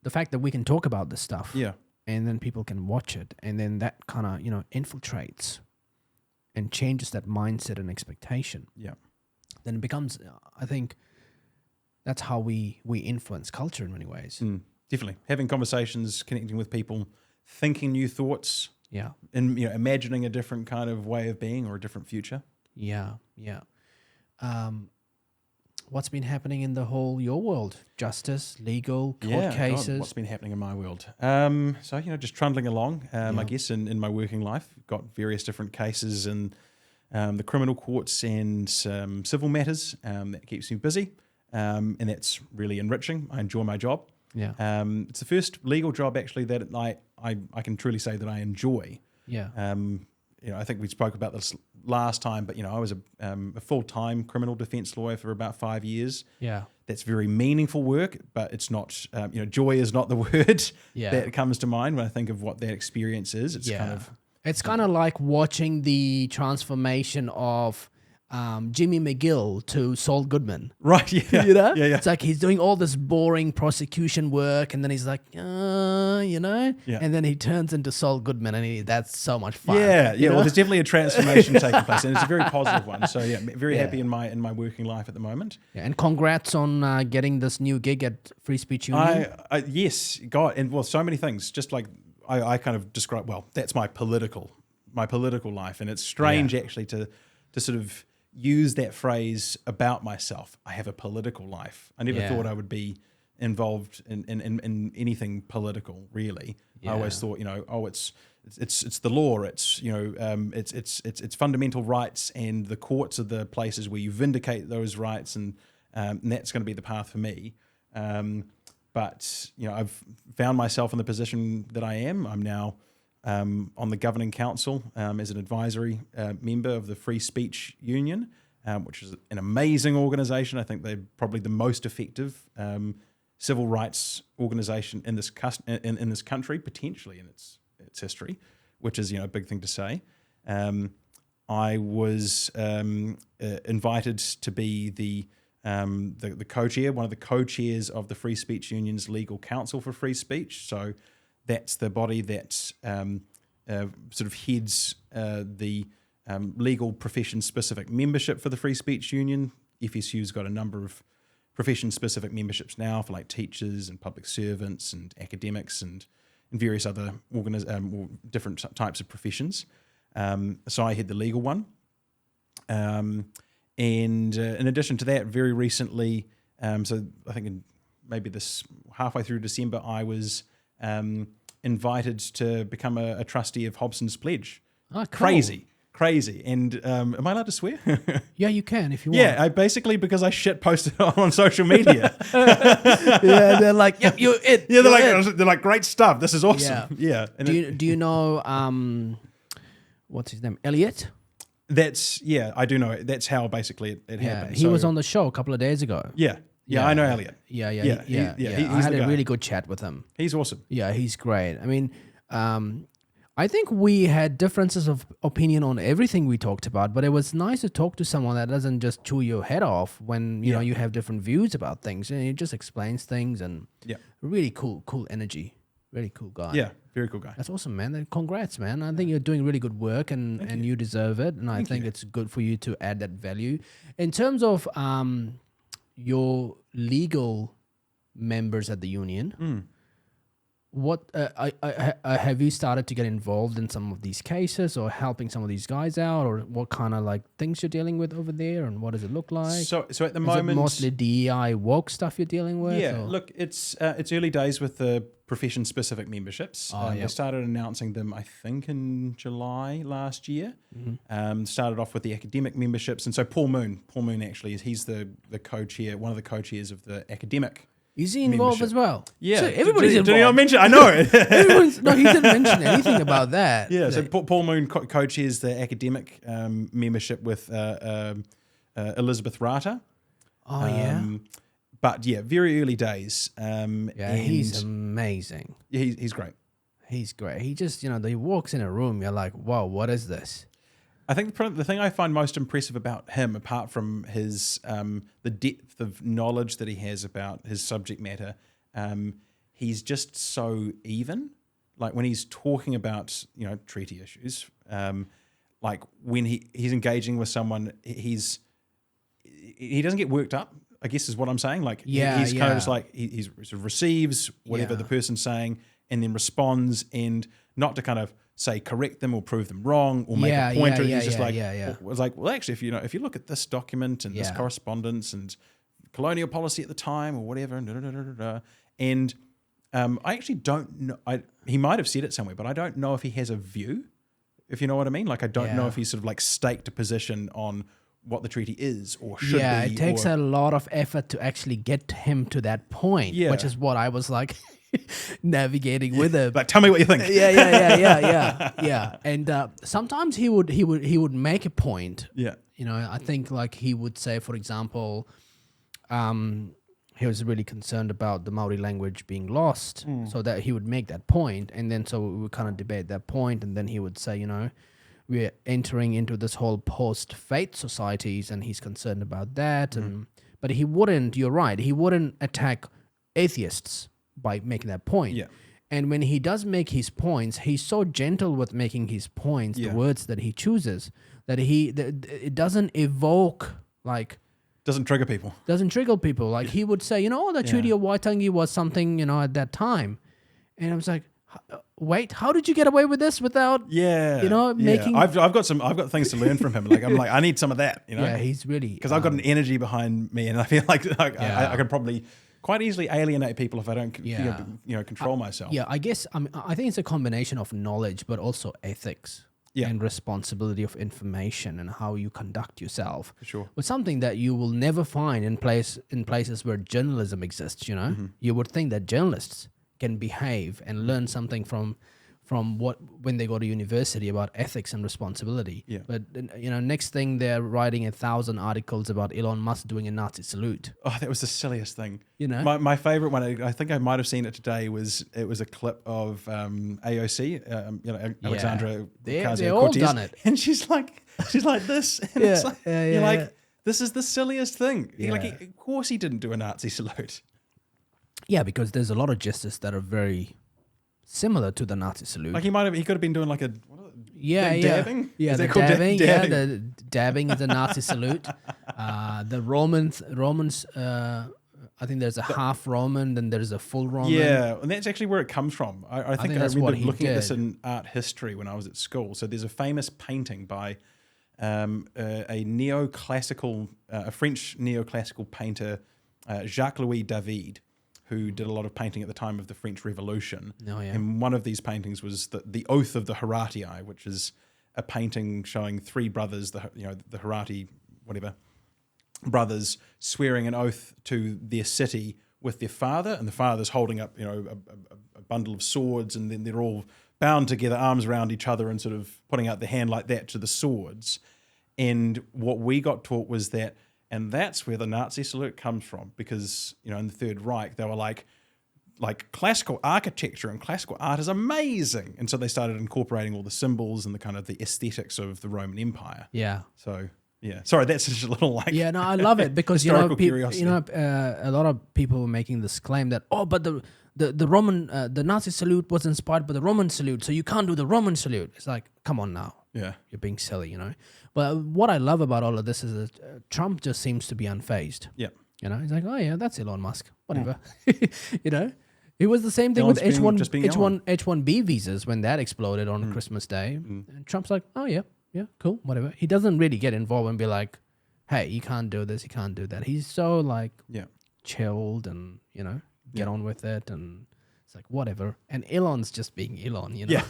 the fact that we can talk about this stuff, and then people can watch it, and then that kind of infiltrates and changes that mindset and expectation. Yeah. Then it becomes, I think, that's how we influence culture in many ways. Definitely. Having conversations, connecting with people, thinking new thoughts. Yeah. And imagining a different kind of way of being or a different future. Yeah. What's been happening in your world? Justice, legal, court cases. God, what's been happening in my world? So just trundling along. I guess in my working life, got various different cases in the criminal courts and civil matters. That keeps me busy, and that's really enriching. I enjoy my job. Yeah. It's the first legal job actually that I can truly say that I enjoy. Yeah. I think we spoke about this last time, but I was a full-time criminal defense lawyer for about 5 years. Yeah. That's very meaningful work, but it's not. Joy is not the word that comes to mind when I think of what that experience is. It's kind of like watching the transformation of Jimmy McGill to Saul Goodman. Right, yeah. Yeah. It's like he's doing all this boring prosecution work, and then he's like, and then he turns into Saul Goodman, and that's so much fun. Yeah. Well, there's definitely a transformation taking place, and it's a very positive one. So, very happy in my working life at the moment. Yeah, and congrats on getting this new gig at Free Speech Union. Yes, God, and so many things. Just like I kind of describe, that's my political life, and it's strange actually to sort of use that phrase about myself. I have a political life. I never thought I would be involved in anything political, really. I always thought, it's the law, it's fundamental rights, and the courts are the places where you vindicate those rights, and that's going to be the path for me. But I've found myself in the position that I am. I'm now on the governing council as an advisory member of the Free Speech Union, which is an amazing organisation. I think they're probably the most effective civil rights organisation in this in this country, potentially in its history, which is a big thing to say. I was invited to be the co-chair, one of the co-chairs of the Free Speech Union's legal council for free speech. So that's the body that sort of heads the legal profession-specific membership for the Free Speech Union. FSU's got a number of profession-specific memberships now for like teachers and public servants and academics and various other different types of professions. So I head the legal one. And in addition to that, very recently, so I think maybe this halfway through December, I was invited to become a trustee of Hobson's Pledge. Oh, cool. Crazy. And am I allowed to swear? Yeah, you can if you want. Yeah, because I shit posted on social media. Yeah, they're like, yep, you're it. Yeah, they're like, great stuff. This is awesome. Yeah. And do you know what's his name? Elliot? I do know. That's how basically it happened. He was on the show a couple of days ago. Yeah, I know Elliot. Yeah. He's I had a really good chat with him. He's awesome. Yeah, he's great. I mean, I think we had differences of opinion on everything we talked about, but it was nice to talk to someone that doesn't just chew your head off when you know you have different views about things, and he just explains things, and really cool energy, really cool guy. Yeah, very cool guy. That's awesome, man. Congrats, man. I think you're doing really good work, and you deserve it, and I think it's good for you to add that value. In terms of your legal members at the union, what have you started to get involved in some of these cases or helping some of these guys out, or what kind of like things you're dealing with over there, and what does it look like? So at the Is it moment, mostly DEI woke stuff you're dealing with? yeah. or- Look, it's early days with the profession-specific memberships. Oh, They yep. started announcing them, I think, in July last year. Started off with the academic memberships, and so Paul Moon actually he's the co-chair, one of the co-chairs of the academic. Is he involved membership. as well? Yeah, So everybody's did he not involved. mention? I know it. No, he didn't mention anything about that. Yeah, so Paul Moon co-chairs the academic membership with Elizabeth Rata. Oh yeah. But yeah, very early days. Yeah, and he's amazing. he's great. He's great. He just, he walks in a room, you're like, whoa, what is this? I think the thing I find most impressive about him, apart from his the depth of knowledge that he has about his subject matter, he's just so even. Like when he's talking about treaty issues, like when he's engaging with someone, he doesn't get worked up, I guess is what I'm saying. Like he's kind of just like he sort of receives whatever the person's saying and then responds, and not to kind of say correct them or prove them wrong or make a point. He's just was like, well, actually, if you look at this document and this correspondence and colonial policy at the time or whatever, and I actually don't know. He might have said it somewhere, but I don't know if he has a view. If you know what I mean, like I don't know if he's sort of like staked a position on what the treaty is or should be. Yeah, it takes a lot of effort to actually get him to that point, which is what I was like navigating with him. Like, tell me what you think. Yeah. And sometimes he would make a point. Yeah. I think like he would say, for example, he was really concerned about the Maori language being lost, so that he would make that point, and then so we would kind of debate that point, and then he would say, we're entering into this whole post-faith societies, and he's concerned about that. And but he wouldn't. You're right. He wouldn't attack atheists by making that point. Yeah. And when he does make his points, he's so gentle with making his points, the words that he chooses, that it doesn't evoke like. Doesn't trigger people. Like he would say, the Treaty of Waitangi was something, at that time. And I was like, wait, how did you get away with this without, making... I've got things to learn from him. Like, I'm like, I need some of that, Yeah, he's really... Because I've got an energy behind me, and I feel like I can probably quite easily alienate people if I don't, control myself. Yeah, I guess, I think it's a combination of knowledge, but also ethics. And responsibility of information and how you conduct yourself. For sure. But something that you will never find in places where journalism exists, You would think that journalists can behave and learn something from when they go to university about ethics and responsibility. Yeah. But next thing they're writing 1,000 articles about Elon Musk doing a Nazi salute. Oh, that was the silliest thing. My favorite one, I think I might have seen it today, was a clip of AOC, Alexandra They're all Ocasio-Cortez, done it. and she's like this, and it's like, you're like, this is the silliest thing. Yeah. Like, of course he didn't do a Nazi salute. Yeah, because there's a lot of gestures that are very similar to the Nazi salute. Like he could have been doing like a dabbing. Yeah, Is the that called dabbing. dabbing? Yeah, the dabbing is a Nazi salute. The Romans. I think there's a half Roman, then there's a full Roman. Yeah, and that's actually where it comes from. I think I that's remember what he looking at this did. in art history when I was at school. So there's a famous painting by a French neoclassical painter, Jacques-Louis David, who did a lot of painting at the time of the French Revolution. Oh, yeah. And one of these paintings was the Oath of the Horatii, which is a painting showing three brothers, the Horatii, whatever, brothers swearing an oath to their city with their father, and the father's holding up, a bundle of swords, and then they're all bound together, arms around each other, and sort of putting out the hand like that to the swords. And what we got taught was that, and that's where the Nazi salute comes from, because, in the Third Reich, they were like classical architecture and classical art is amazing. And so they started incorporating all the symbols and the kind of the aesthetics of the Roman Empire. Yeah. So, yeah. Sorry, that's just a little like... Yeah, no, I love it because, historical curiosity. A lot of people were making this claim that, but the Roman, the Nazi salute was inspired by the Roman salute, so you can't do the Roman salute. It's like, come on now. Yeah. You're being silly, But what I love about all of this is that Trump just seems to be unfazed. Yeah. He's like, oh yeah, that's Elon Musk. Whatever. It was the same thing with Elon's being Elon. H1B visas when that exploded on Christmas Day. And Trump's like, oh yeah, cool, whatever. He doesn't really get involved and be like, hey, you can't do this, you can't do that. He's so like chilled and, get on with it, and it's like whatever. And Elon's just being Elon, Yeah,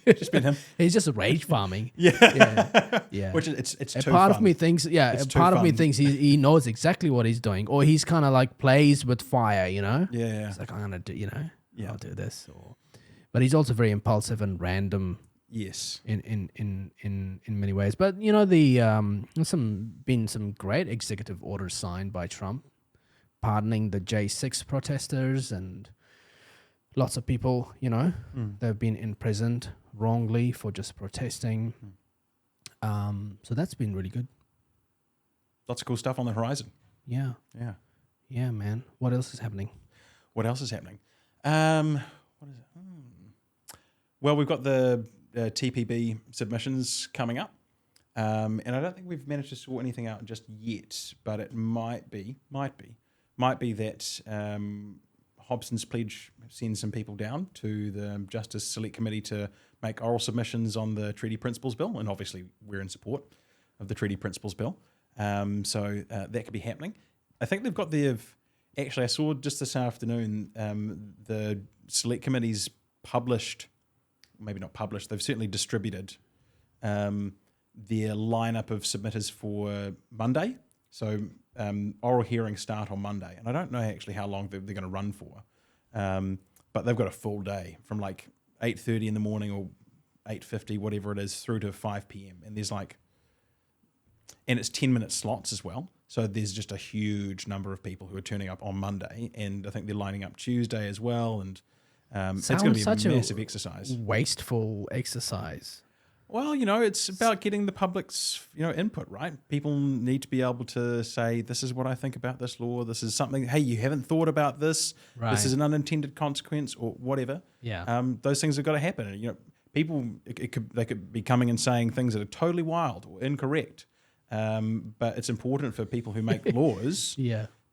just been him. He's just rage farming. Yeah. Which it's a too part fun. of me thinks, part of me thinks he knows exactly what he's doing, or he's kind of like plays with fire, Yeah. It's like, I'm gonna do, I'll do this, but he's also very impulsive and random. Yes. In many ways, but there's been some great executive orders signed by Trump, pardoning the J6 protesters and lots of people, they've been imprisoned wrongly for just protesting. So that's been really good. Lots of cool stuff on the horizon. Yeah, man. What else is happening? What else is happening? What is it? Well, we've got the TPB submissions coming up, and I don't think we've managed to sort anything out just yet. But it might be that Hobson's pledge sends some people down to the Justice Select Committee to make oral submissions on the Treaty Principles Bill, and obviously we're in support of the Treaty Principles Bill. So that could be happening. I think they've got actually I saw just this afternoon the Select Committee's published, maybe not published, they've certainly distributed their lineup of submitters for Monday. So oral hearings start on Monday, and I don't know actually how long they're going to run for, but they've got a full day from like 8:30 in the morning or 8:50, whatever it is, through to 5 p.m. And it's 10-minute slots as well. So there's just a huge number of people who are turning up on Monday, and I think they're lining up Tuesday as well. And it's going to be a massive exercise. Wasteful exercise. Well, it's about getting the public's, input, right? People need to be able to say, this is what I think about this law. This is something, hey, you haven't thought about this. Right. This is an unintended consequence or whatever. Yeah. Those things have got to happen. People, they could be coming and saying things that are totally wild or incorrect. But it's important for people who make laws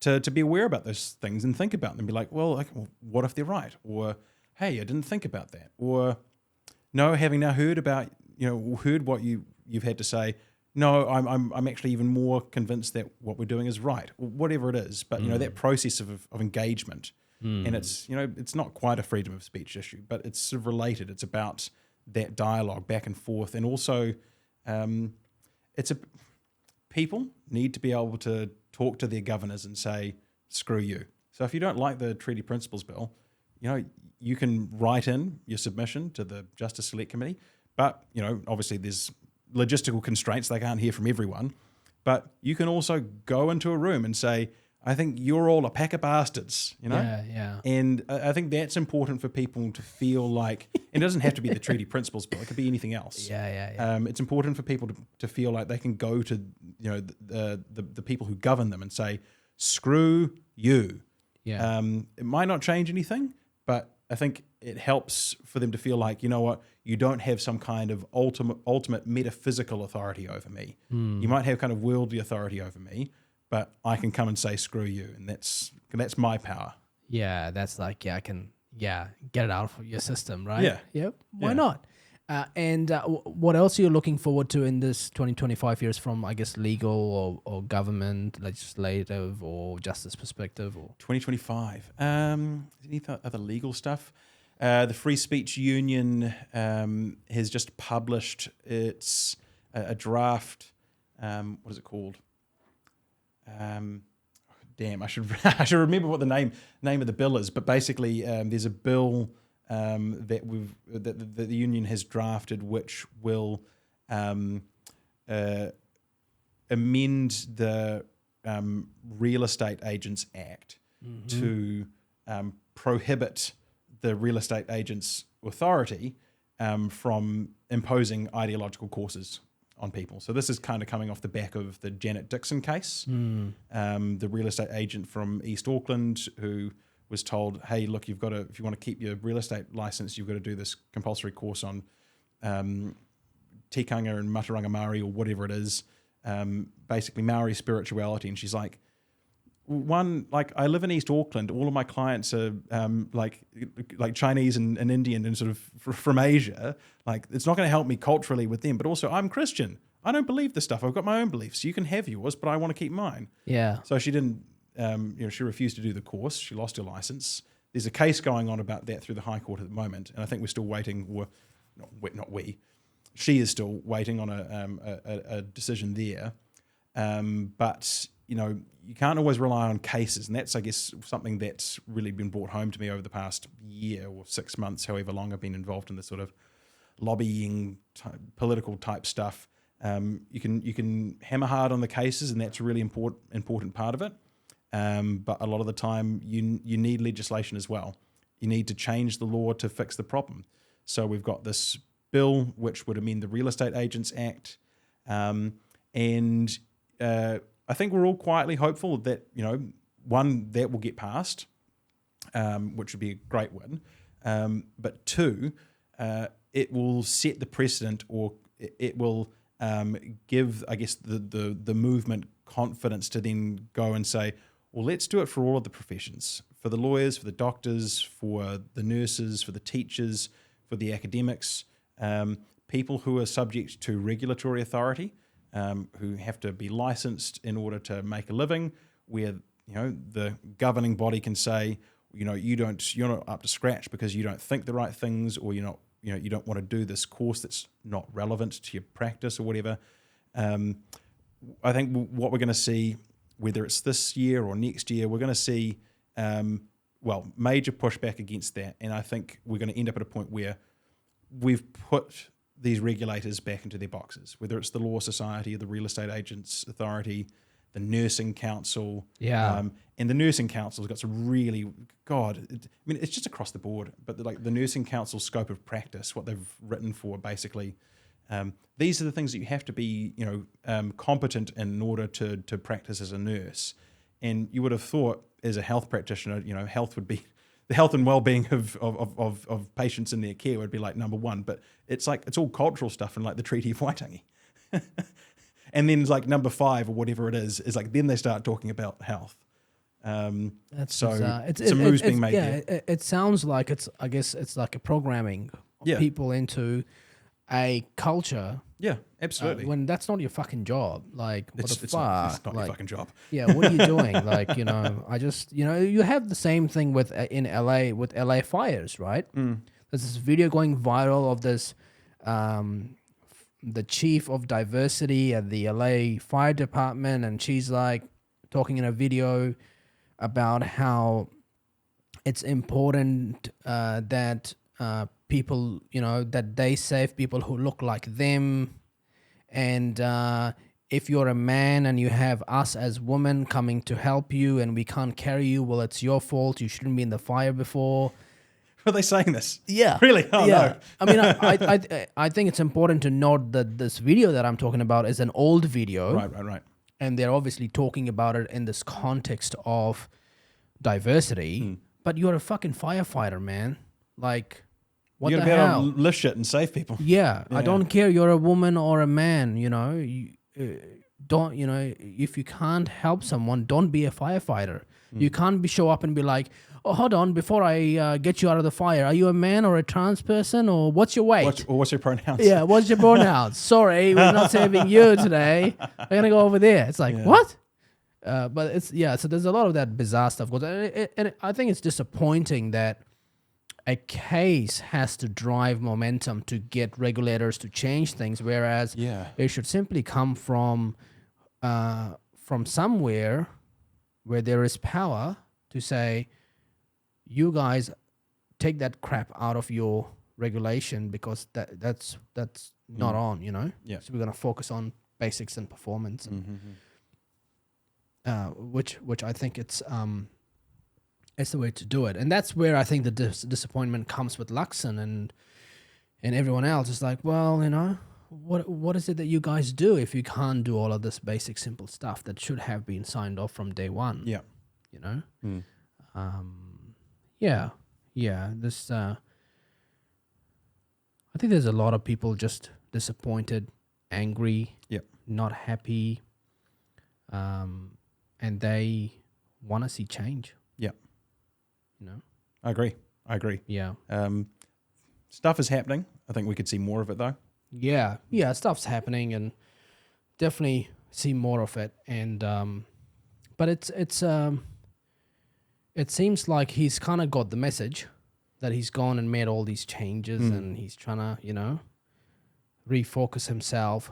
to be aware about those things and think about them and be like, well, what if they're right? Or, hey, I didn't think about that. Or, no, having now heard about, heard what you've had to say, no, I'm actually even more convinced that what we're doing is right, or whatever it is. But, that process of engagement, and it's not quite a freedom of speech issue, but it's sort of related. It's about that dialogue back and forth. And also, people need to be able to talk to their governors and say, screw you. So if you don't like the Treaty Principles Bill, you can write in your submission to the Justice Select Committee. But, obviously there's logistical constraints. They can't hear from everyone. But you can also go into a room and say, I think you're all a pack of bastards, Yeah. And I think that's important for people to feel like, it doesn't have to be the Treaty Principles Bill. It could be anything else. Yeah. It's important for people to feel like they can go to, the people who govern them and say, screw you. Yeah. It might not change anything, but I think it helps for them to feel like, you know what, you don't have some kind of ultimate metaphysical authority over me. You might have kind of worldly authority over me, but I can come and say screw you, and that's my power. Yeah, that's like, I can get it out of your system, right? Yeah. Yep. Why not? And what else are you looking forward to in this 2025 years from, I guess, legal or government, legislative or justice perspective? Or 2025. Any other legal stuff? The Free Speech Union has just published its a draft. What is it called? Damn, I should remember what the name of the bill is. But basically, there's a bill that the union has drafted, which will amend the Real Estate Agents Act to prohibit the real estate agent's authority from imposing ideological courses on people. So this is kind of coming off the back of the Janet Dixon case, the real estate agent from East Auckland who was told, hey, look, if you want to keep your real estate license, you've got to do this compulsory course on tikanga and Mataranga Māori or whatever it is, basically Maori spirituality. And she's like, one, like I live in East Auckland. All of my clients are like Chinese and Indian and sort of from Asia. Like it's not going to help me culturally with them. But also, I'm Christian. I don't believe this stuff. I've got my own beliefs. You can have yours, but I want to keep mine. Yeah. So she didn't. She refused to do the course. She lost her license. There's a case going on about that through the High Court at the moment, and I think we're still waiting. Not we. She is still waiting on a decision there. But you can't always rely on cases, and that's, I guess, something that's really been brought home to me over the past year or 6 months, however long I've been involved in this sort of lobbying, political type stuff. You can hammer hard on the cases, and that's a really important part of it. But a lot of the time, you need legislation as well. You need to change the law to fix the problem. So we've got this bill which would amend the Real Estate Agents Act, and I think we're all quietly hopeful that one, that will get passed, which would be a great win. But two, it will set the precedent, or it will give, I guess, the movement confidence to then go and say, well, let's do it for all of the professions, for the lawyers, for the doctors, for the nurses, for the teachers, for the academics, people who are subject to regulatory authority, who have to be licensed in order to make a living, where the governing body can say, you're not up to scratch because you don't think the right things, or you don't want to do this course that's not relevant to your practice or whatever. I think what we're going to see, whether it's this year or next year, we're going to see major pushback against that, and I think we're going to end up at a point where we've put these regulators back into their boxes, whether it's the Law Society or the Real Estate Agents Authority, the Nursing Council. Yeah. And the Nursing Council has got some really, it's just across the board, but the Nursing Council scope of practice, what they've written for basically, these are the things that you have to be, competent in order to practice as a nurse. And you would have thought as a health practitioner, health would be, the health and well-being of patients in their care would be like number one, but it's all cultural stuff and like the Treaty of Waitangi. And then it's like number 5 or whatever it is like then they start talking about health. That's so bizarre. some moves being made there. It sounds like I guess it's like a programming people into a culture. Yeah, absolutely. When that's not your fucking job. Like, what the fuck? It's not your fucking job. Yeah, what are you doing? Like, I just, you have the same thing with in LA with LA fires, right? There's this video going viral of this, the chief of diversity at the LA fire department, and she's like talking in a video about how it's important that people, that they save people who look like them. And if you're a man and you have us as women coming to help you and we can't carry you, well, it's your fault. You shouldn't be in the fire before. Are they saying this? Yeah. Really? Oh, yeah. no. I mean, I think it's important to note that this video that I'm talking about is an old video. Right. And they're obviously talking about it in this context of diversity. But you're a fucking firefighter, man. Like, what the hell? You gotta be able to lift shit and save people. Yeah, I don't care. You're a woman or a man. You don't. If you can't help someone, don't be a firefighter. You can't show up and be like, "Oh, hold on, before I get you out of the fire, are you a man or a trans person, or what's your weight? What's your pronouns?" Yeah, what's your pronouns? Sorry, we're not saving you today. We're gonna go over there. It's like what? But it's so there's a lot of that bizarre stuff goes, and I think it's disappointing that a case has to drive momentum to get regulators to change things, whereas it should simply come from somewhere where there is power to say, you guys take that crap out of your regulation because that's not on, Yeah. So we're gonna focus on basics and performance, and which I think it's the way to do it. And that's where I think the disappointment comes with Luxon and everyone else. It's like, well, what is it that you guys do if you can't do all of this basic, simple stuff that should have been signed off from day one? Yeah. This, I think there's a lot of people just disappointed, angry, not happy, and they want to see change. Yeah. You know? I agree. Yeah. Stuff is happening. I think we could see more of it though. Yeah. Yeah. Stuff's happening, and definitely see more of it. And but it seems like he's kind of got the message that he's gone and made all these changes, and he's trying to, you know, refocus himself.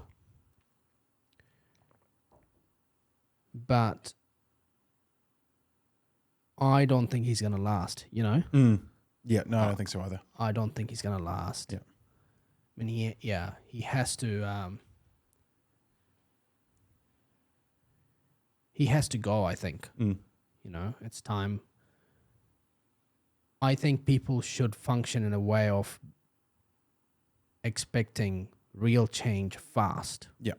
But I don't think he's going to last, you know? Yeah, no, I don't think so either. I don't think he's going to last. Yeah. I mean, he has to... he has to go, I think. You know, it's time. I think people should function in a way of expecting real change fast. Yeah.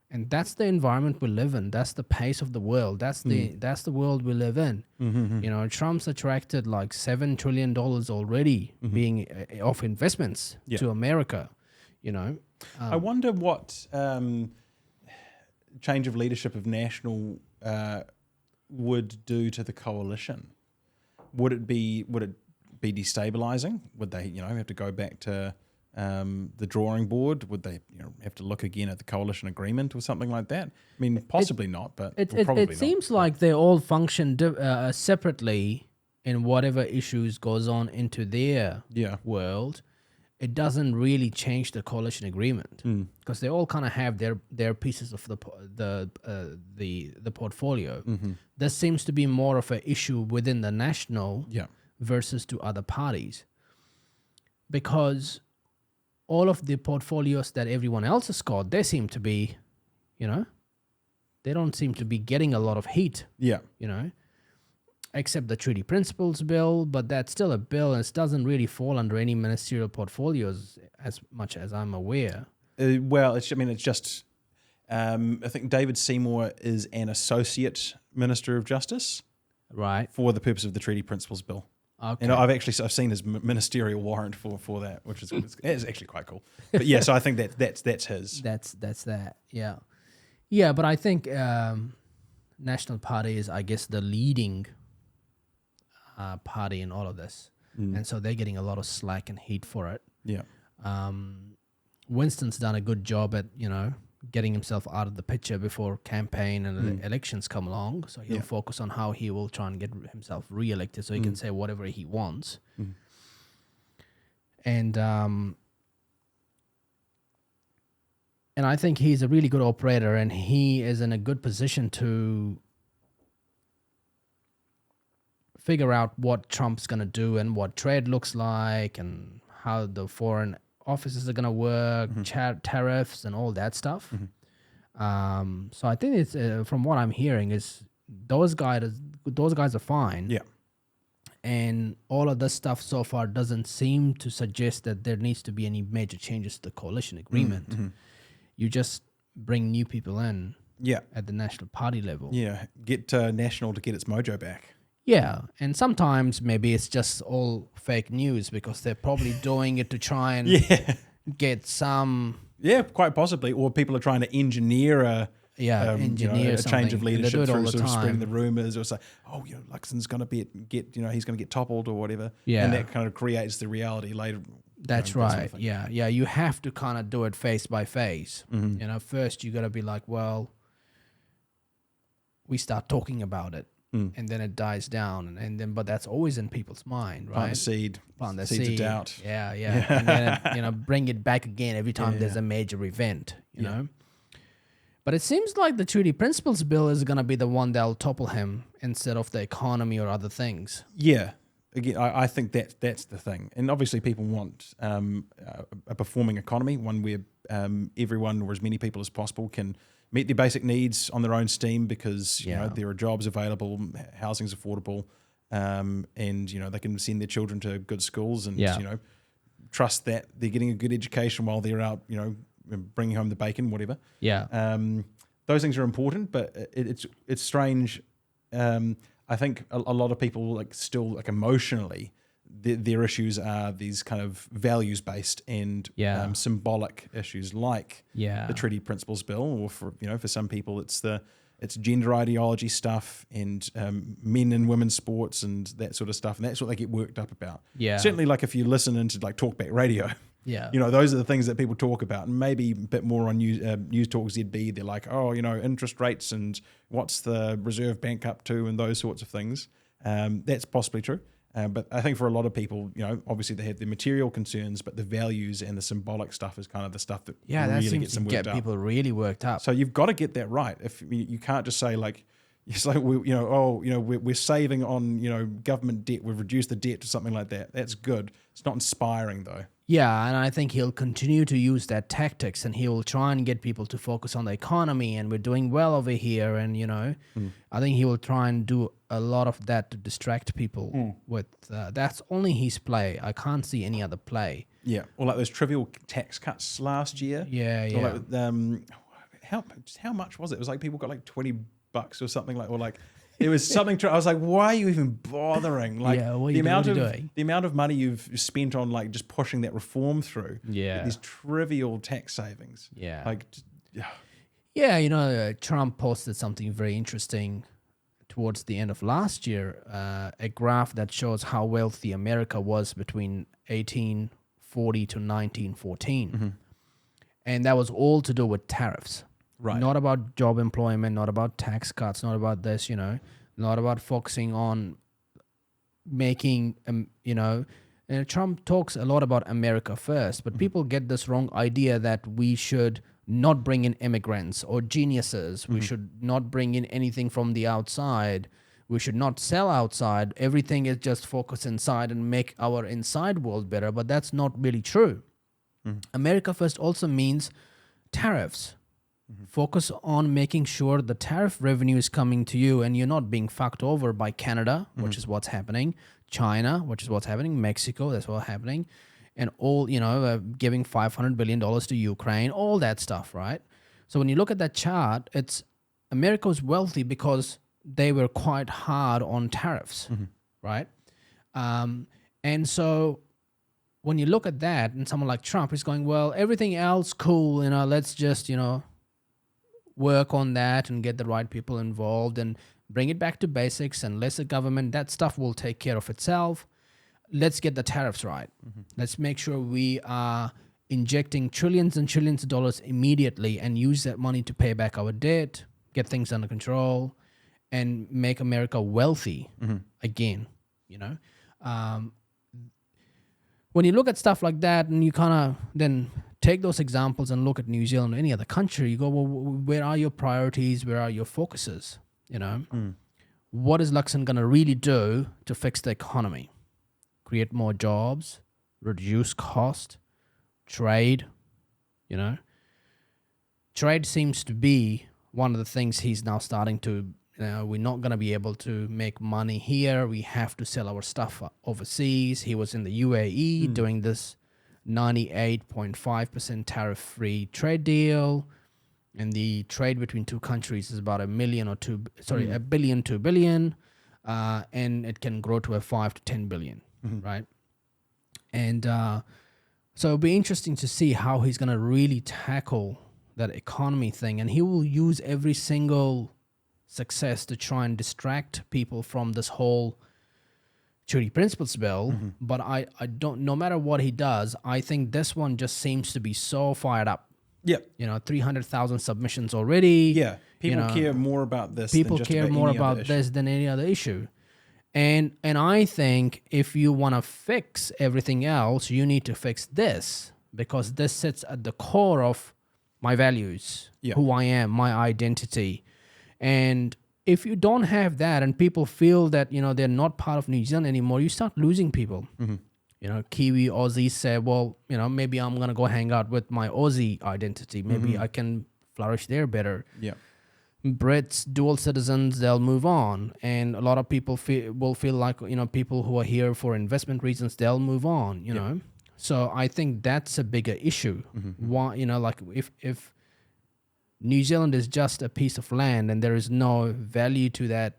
And that's the environment we live in. That's the pace of the world. That's the world we live in. You know, Trump's attracted like $7 trillion already being of investments to America. You know, I wonder what change of leadership of National would do to the coalition. Would it be destabilizing? Would they, you know, have to go back to the drawing board? Would they, you know, have to look again at the coalition agreement or something like that? I mean, possibly not, but probably it seems like they all function separately in whatever issues goes on into their world. It doesn't really change the coalition agreement because they all kind of have their pieces of the portfolio. This seems to be more of an issue within the national versus to other parties, because all of the portfolios that everyone else has got, they seem to be, you know, they don't seem to be getting a lot of heat. Yeah. You know, except the Treaty Principles Bill, but that's still a bill, and it doesn't really fall under any ministerial portfolios as much as I'm aware. Well, it's just, I think David Seymour is an associate Minister of Justice, right, for the purpose of the Treaty Principles Bill. Okay. And I've seen his ministerial warrant for that, which is actually quite cool. But yeah, so I think that's his. That's that. Yeah, yeah. But I think National Party is, I guess, the leading party in all of this, and so they're getting a lot of slack and heat for it. Yeah. Winston's done a good job at, you know, getting himself out of the picture before campaign and the elections come along. So he'll focus on how he will try and get himself re-elected so he can say whatever he wants. And I think he's a really good operator, and he is in a good position to figure out what Trump's going to do and what trade looks like and how the foreign offices are going to work, tariffs and all that stuff. So I think it's from what I'm hearing is those guys are fine. Yeah. And all of this stuff so far doesn't seem to suggest that there needs to be any major changes to the coalition agreement. You just bring new people in at the National Party level. Yeah, get National to get its mojo back. Yeah, and sometimes maybe it's just all fake news because they're probably doing it to try and get some... Yeah, quite possibly. Or people are trying to engineer a change of leadership through sort of spreading the rumors, or say, oh, you know, Luxon's going to he's going to get toppled or whatever. Yeah. And that kind of creates the reality later. That's right. Yeah. You have to kind of do it face by face. You know, first you got to be like, well, we start talking about it. And then it dies down, and then but that's always in people's mind, right? Plant the seeds of doubt. Yeah. And then you know, bring it back again every time there's a major event, you know. But it seems like the Treaty Principles Bill is going to be the one that'll topple him instead of the economy or other things. Yeah, again, I think that's the thing, and obviously people want a performing economy, one where everyone or as many people as possible can meet their basic needs on their own steam, because you know there are jobs available, housing's affordable, and you know they can send their children to good schools, and you know trust that they're getting a good education while they're out, you know, bringing home the bacon, whatever. Yeah. Those things are important, but it's strange. I think a lot of people still emotionally, their issues are these kind of values based and symbolic issues, like the Treaty Principles Bill, or for some people it's the it's gender ideology stuff and men and women's sports and that sort of stuff, and that's what they get worked up about. Yeah. Certainly, like if you listen into like talkback radio, Yeah. those are the things that people talk about, and maybe a bit more on News Talk ZB. They're like, oh, interest rates and what's the Reserve Bank up to and those sorts of things. That's possibly true. But I think for a lot of people, obviously they have their material concerns, but the values and the symbolic stuff is kind of the stuff that that really seems gets to them get worked up. people really worked up. So you've got to get that right. If you can't just say like, it's like we're saving on government debt, we've reduced the debt to something like that. That's good. It's not inspiring though. Yeah, and I think he'll continue to use that tactics, and he will try and get people to focus on the economy, and we're doing well over here, and I think he will try and do a lot of that to distract people with. That's only his play. I can't see any other play. Yeah, or like those trivial tax cuts last year. Yeah, Or yeah. like, how much was it? It was like people got like $20 or something like, or like. It was something. I was like, "Why are you even bothering?" Like what are the you amount of money you've spent on like just pushing that reform through. Yeah. These trivial tax savings. Yeah. Like, Yeah, Trump posted something very interesting towards the end of last year, a graph that shows how wealthy America was between 1840 to 1914. And that was all to do with tariffs. Right. Not about job employment, not about tax cuts, not about this, not about focusing on making, Trump talks a lot about America first, but people get this wrong idea that we should not bring in immigrants or geniuses. We should not bring in anything from the outside. We should not sell outside. Everything is just focus inside and make our inside world better, but that's not really true. America first also means tariffs. Focus on making sure the tariff revenue is coming to you and you're not being fucked over by Canada, which is what's happening, China, which is what's happening, Mexico, that's what's happening, and all, giving $500 billion to Ukraine, all that stuff, right? So when you look at that chart, it's America was wealthy because they were quite hard on tariffs, right? And so when you look at that and someone like Trump is going, well, everything else cool, let's just, work on that and get the right people involved and bring it back to basics and lesser government. That stuff will take care of itself. Let's get the tariffs right. Let's make sure we are injecting trillions and trillions of dollars immediately and use that money to pay back our debt, get things under control, and make America wealthy again, when you look at stuff like that and you kind of then take those examples and look at New Zealand or any other country, you go, well, where are your priorities? Where are your focuses? What is Luxon going to really do to fix the economy? Create more jobs, reduce cost, trade, Trade seems to be one of the things he's now starting to, we're not going to be able to make money here. We have to sell our stuff overseas. He was in the UAE doing this 98.5% tariff-free trade deal, and the trade between two countries is about $1 billion to $2 billion, and it can grow to a 5 to 10 billion, right? And so it'll be interesting to see how he's going to really tackle that economy thing, and he will use every single success to try and distract people from this whole Treaty Principles bill, but I don't, no matter what he does, I think this one just seems to be so fired up. Yeah. 300,000 submissions already. Yeah. People care more about this People than just care about more any other about issue. this than any other issue. And I think if you want to fix everything else, you need to fix this, because this sits at the core of my values, who I am, my identity. And if you don't have that and people feel that, they're not part of New Zealand anymore, you start losing people. Kiwi, Aussies say, well, maybe I'm going to go hang out with my Aussie identity. Maybe I can flourish there better. Yeah. Brits, dual citizens, they'll move on. And a lot of people will feel like, people who are here for investment reasons, they'll move on, know. So I think that's a bigger issue. Why, like if New Zealand is just a piece of land and there is no value to that,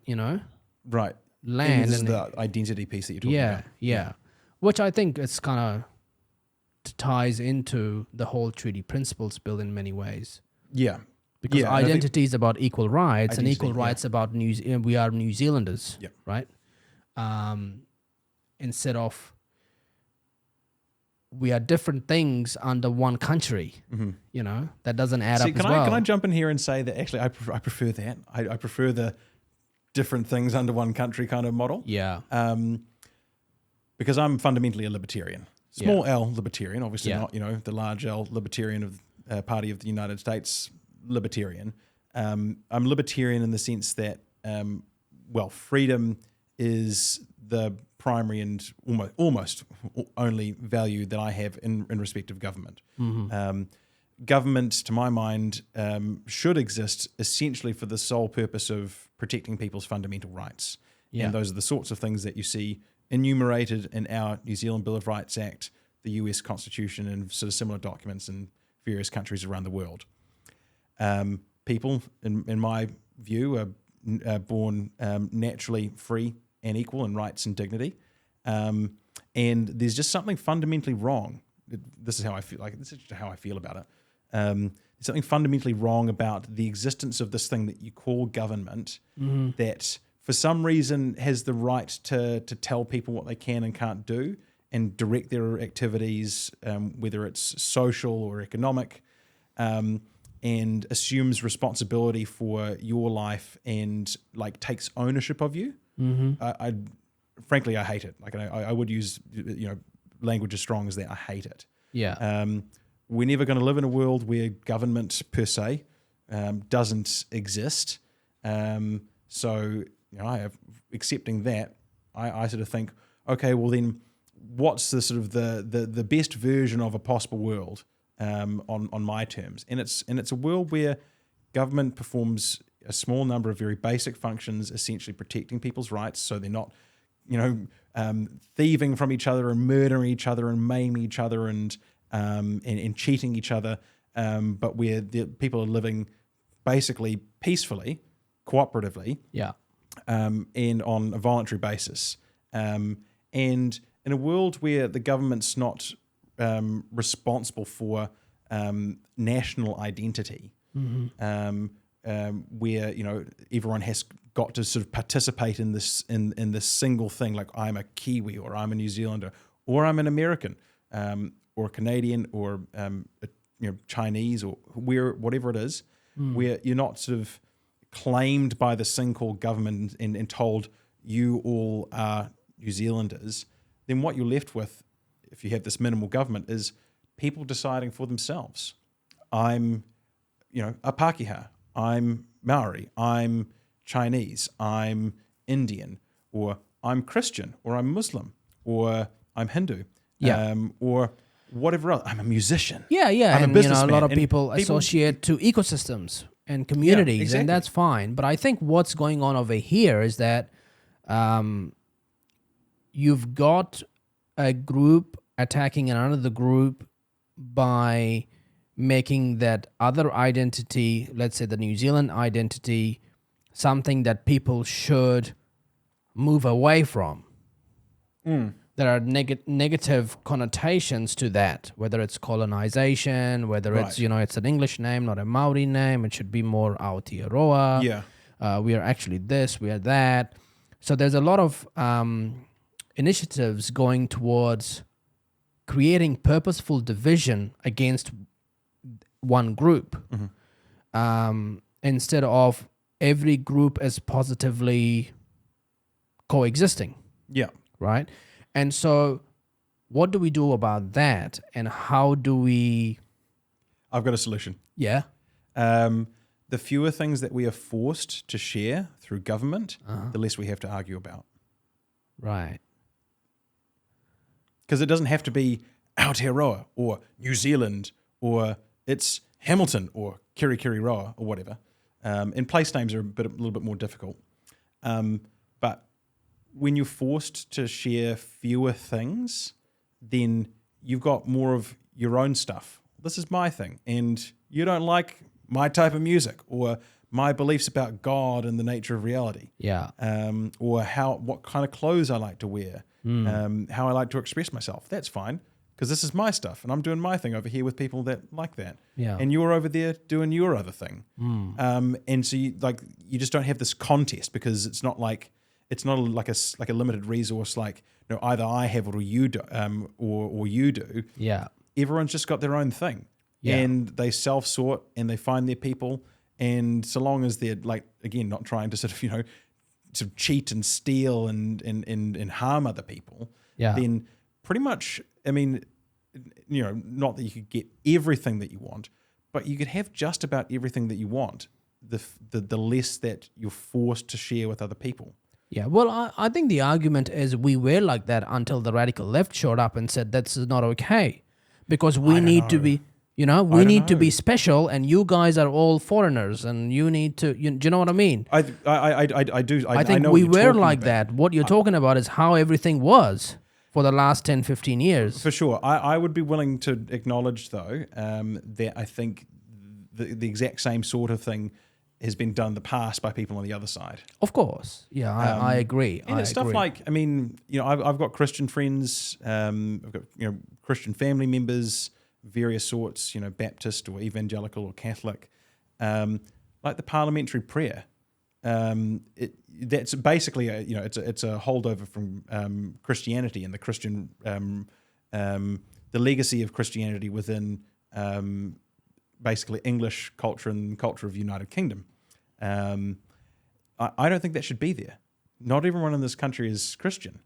Right. land. And this is the identity piece that you're talking about. Yeah. Which I think it's kind of ties into the whole Treaty Principles bill in many ways. Yeah. Because Yeah, and I think- identity is about equal rights, and Identity, equal yeah. rights about we are New Zealanders, Yeah. right? Instead of we are different things under one country, you know, that doesn't add See, up as well. can I jump in here and say that actually I prefer that. I prefer the different things under one country kind of model. Yeah. Because I'm fundamentally a libertarian. Small L libertarian, obviously Yeah. not, the large L libertarian of Party of the United States libertarian. I'm libertarian in the sense that, freedom is the primary and almost only value that I have in respect of government. Government, to my mind, should exist essentially for the sole purpose of protecting people's fundamental rights. Yeah. And those are the sorts of things that you see enumerated in our New Zealand Bill of Rights Act, the US Constitution, and sort of similar documents in various countries around the world. People, in my view, are born naturally free and equal in rights and dignity. And there's just something fundamentally wrong. This is how I feel. This is how I feel about it. There's something fundamentally wrong about the existence of this thing that you call government, that for some reason has the right to tell people what they can and can't do and direct their activities, whether it's social or economic, and assumes responsibility for your life and takes ownership of you. Frankly, I hate it. I would use language as strong as that. I hate it. Yeah. We're never going to live in a world where government per se doesn't exist. So I have accepting that. I sort of think, okay, well then, what's the sort of the best version of a possible world on my terms? And it's a world where government performs a small number of very basic functions, essentially protecting people's rights, so they're not, thieving from each other and murdering each other and maiming each other and cheating each other, but where the people are living basically peacefully, cooperatively, and on a voluntary basis. And in a world where the government's not responsible for national identity, where everyone has got to sort of participate in this in this single thing, like I'm a Kiwi or I'm a New Zealander or I'm an American or a Canadian or Chinese or whatever it is, where you're not sort of claimed by this thing called government and told you all are New Zealanders. Then what you're left with, if you have this minimal government, is people deciding for themselves. I'm, a Pākehā. I'm Maori. I'm Chinese. I'm Indian. Or I'm Christian. Or I'm Muslim. Or I'm Hindu. Or whatever else. I'm a musician. Yeah. I'm And a businessman. a lot of And people associate to ecosystems and communities, exactly. and that's fine. But I think what's going on over here is that you've got a group attacking another group by making that other identity, let's say the New Zealand identity, something that people should move away from. There are negative connotations to that, whether it's colonization, whether it's, it's an English name, not a Maori name. It should be more Aotearoa. Yeah. We are actually this, we are that. So there's a lot of initiatives going towards creating purposeful division against one group, instead of every group as positively coexisting. Yeah. Right? And so what do we do about that? And how do we... I've got a solution. Yeah. The fewer things that we are forced to share through government, the less we have to argue about. Right. Because it doesn't have to be Aotearoa or New Zealand or it's Hamilton or Kirikiriroa or whatever. And place names are a little bit more difficult. But when you're forced to share fewer things, then you've got more of your own stuff. This is my thing, and you don't like my type of music or my beliefs about God and the nature of reality. Yeah. Or what kind of clothes I like to wear, how I like to express myself. That's fine. because this is my stuff and I'm doing my thing over here with people that like that. Yeah. And you're over there doing your other thing. And so you just don't have this contest, because it's not like a limited resource, like, either I have it or you do, or you do. Yeah. Everyone's just got their own thing. Yeah. And they self-sort and they find their people. And so long as they're, like, again, not trying to sort of cheat and steal and harm other people, then pretty much, I mean, not that you could get everything that you want, but you could have just about everything that you want, the less that you're forced to share with other people. Yeah, well, I think the argument is we were like that until the radical left showed up and said that's not okay, because we need to be, we need to be special, and you guys are all foreigners, and you need to, do you know what I mean? I do. I think know we what you're were talking like about. that. What you're talking about is how everything was for the last 10, 15 years. For sure. I would be willing to acknowledge, though, that I think the exact same sort of thing has been done in the past by people on the other side. Of course. Yeah, I agree. And it's stuff like, I mean, I've got Christian friends, I've got, Christian family members, various sorts, Baptist or evangelical or Catholic, like the parliamentary prayer. That's basically it's a holdover from Christianity and the Christian the legacy of Christianity within basically English culture and culture of the United Kingdom. I don't think that should be there. Not everyone in this country is Christian.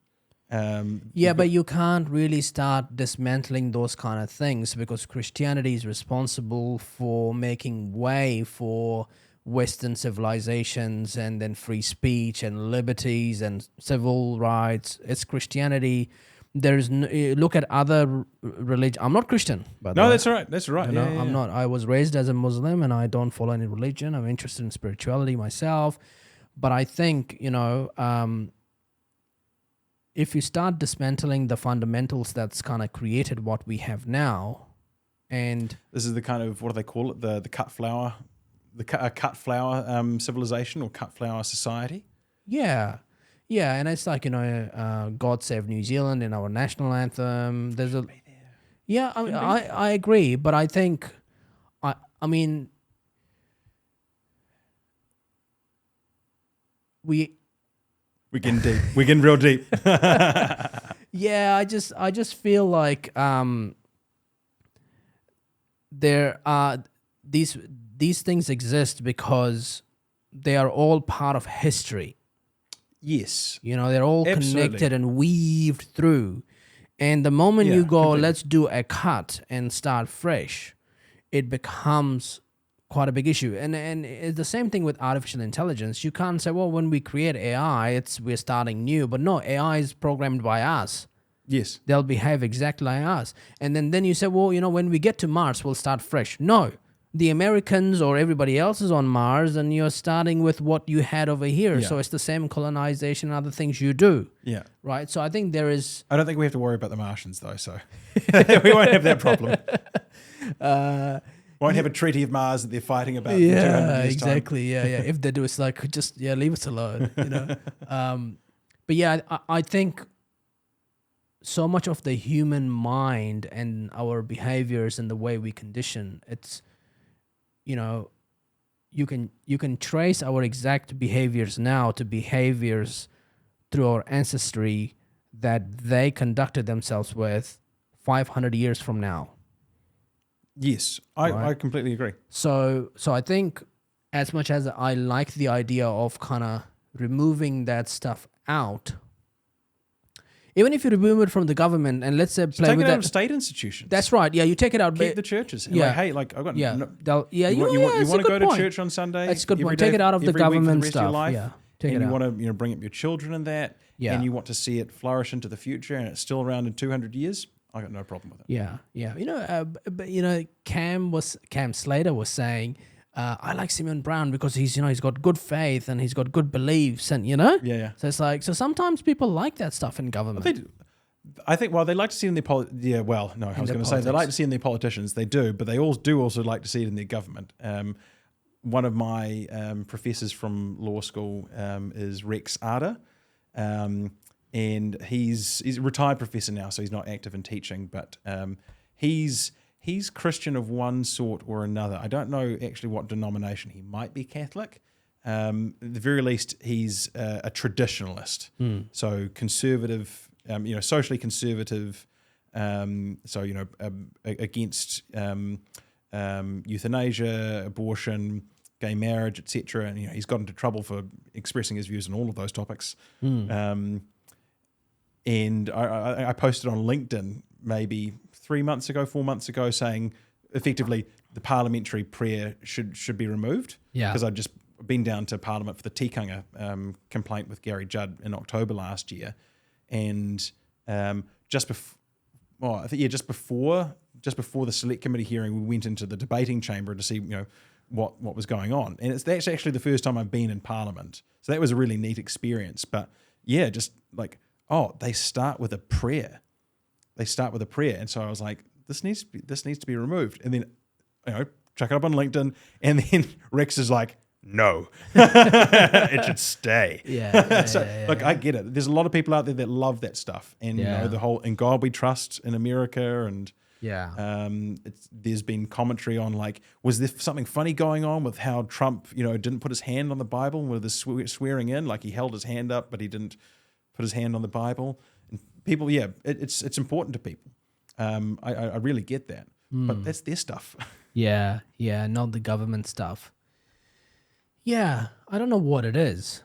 But you can't really start dismantling those kind of things, because Christianity is responsible for making way for Western civilizations and then free speech and liberties and civil rights. It's Christianity. There's look at other religion. I'm not Christian, by the way. That's all right. That's right. I'm not. I was raised as a Muslim, and I don't follow any religion. I'm interested in spirituality myself, but I think if you start dismantling the fundamentals that's kind of created what we have now, and this is the kind of, what do they call it? The cut flower, cut flower civilization, or cut flower society. Yeah. Yeah, and it's like, God Save New Zealand in our national anthem. There's a, yeah, I mean, I agree, but I think, I mean, we're getting deep. We're getting real deep. Yeah, I just feel like there are these things exist because they are all part of history. Yes. They're all connected and weaved through. And the moment you go, completely, let's do a cut and start fresh, it becomes quite a big issue. And it's the same thing with artificial intelligence. You can't say, well, when we create AI, we're starting new. But no, AI is programmed by us. Yes. They'll behave exactly like us. And then you say, well, when we get to Mars, we'll start fresh. No. The Americans or everybody else is on Mars, and you're starting with what you had over here. Yeah. So it's the same colonization and other things you do. Yeah. Right? So I think there is... I don't think we have to worry about the Martians, though, so we won't have that problem. Won't have a treaty of Mars that they're fighting about in 200 years' exactly. time. Yeah. If they do, it's like, just, leave us alone, But yeah, I think so much of the human mind and our behaviors and the way we condition, it's... you can trace our exact behaviors now to behaviors through our ancestry that they conducted themselves with 500 years from now. Yes, I completely agree. So I think, as much as I like the idea of kind of removing that stuff out, even if you remove it from the government, and let's say play with it out of state institutions. That's right. Yeah, you take it out. Keep the churches. Yeah. Hey, I've got. Yeah. You want to go to church on Sunday? That's a good point. Take it out of the government stuff. Yeah. Take it out. You want to bring up your children in that. Yeah. And you want to see it flourish into the future, and it's still around in 200 years. I got no problem with it. Yeah. But Cam Slater was saying, I like Simeon Brown because he's got good faith and he's got good beliefs, and Yeah. So it's like, so sometimes people like that stuff in government. They do. I think, they like to see it in their I was going to say they like to see it in their politicians. They do, but they also like to see it in their government. One of my professors from law school is Rex Arda. and he's a retired professor now, so he's not active in teaching, but he's Christian of one sort or another. I don't know actually what denomination. He might be Catholic. At the very least, he's a traditionalist, so conservative, socially conservative, against euthanasia, abortion, gay marriage, etc. And he's got into trouble for expressing his views on all of those topics. And I posted on LinkedIn maybe 4 months ago, saying effectively the parliamentary prayer should be removed. Yeah. Because I'd just been down to Parliament for the tikanga complaint with Gary Judd in October last year, and just before the select committee hearing, we went into the debating chamber to see what was going on, and that's actually the first time I've been in Parliament, so that was a really neat experience. But yeah, just like they start with a prayer, and so I was like, this needs to be removed, and then chuck it up on LinkedIn, and then Rex is like, no, it should stay. I get it. There's a lot of people out there that love that stuff, and the whole "in God we trust" in America, and there's been commentary on like, was there something funny going on with how Trump, didn't put his hand on the Bible with the swearing in, like he held his hand up, but he didn't put his hand on the Bible. And people, it's important to people. I really get that, but that's their stuff. Not the government stuff. Yeah, I don't know what it is,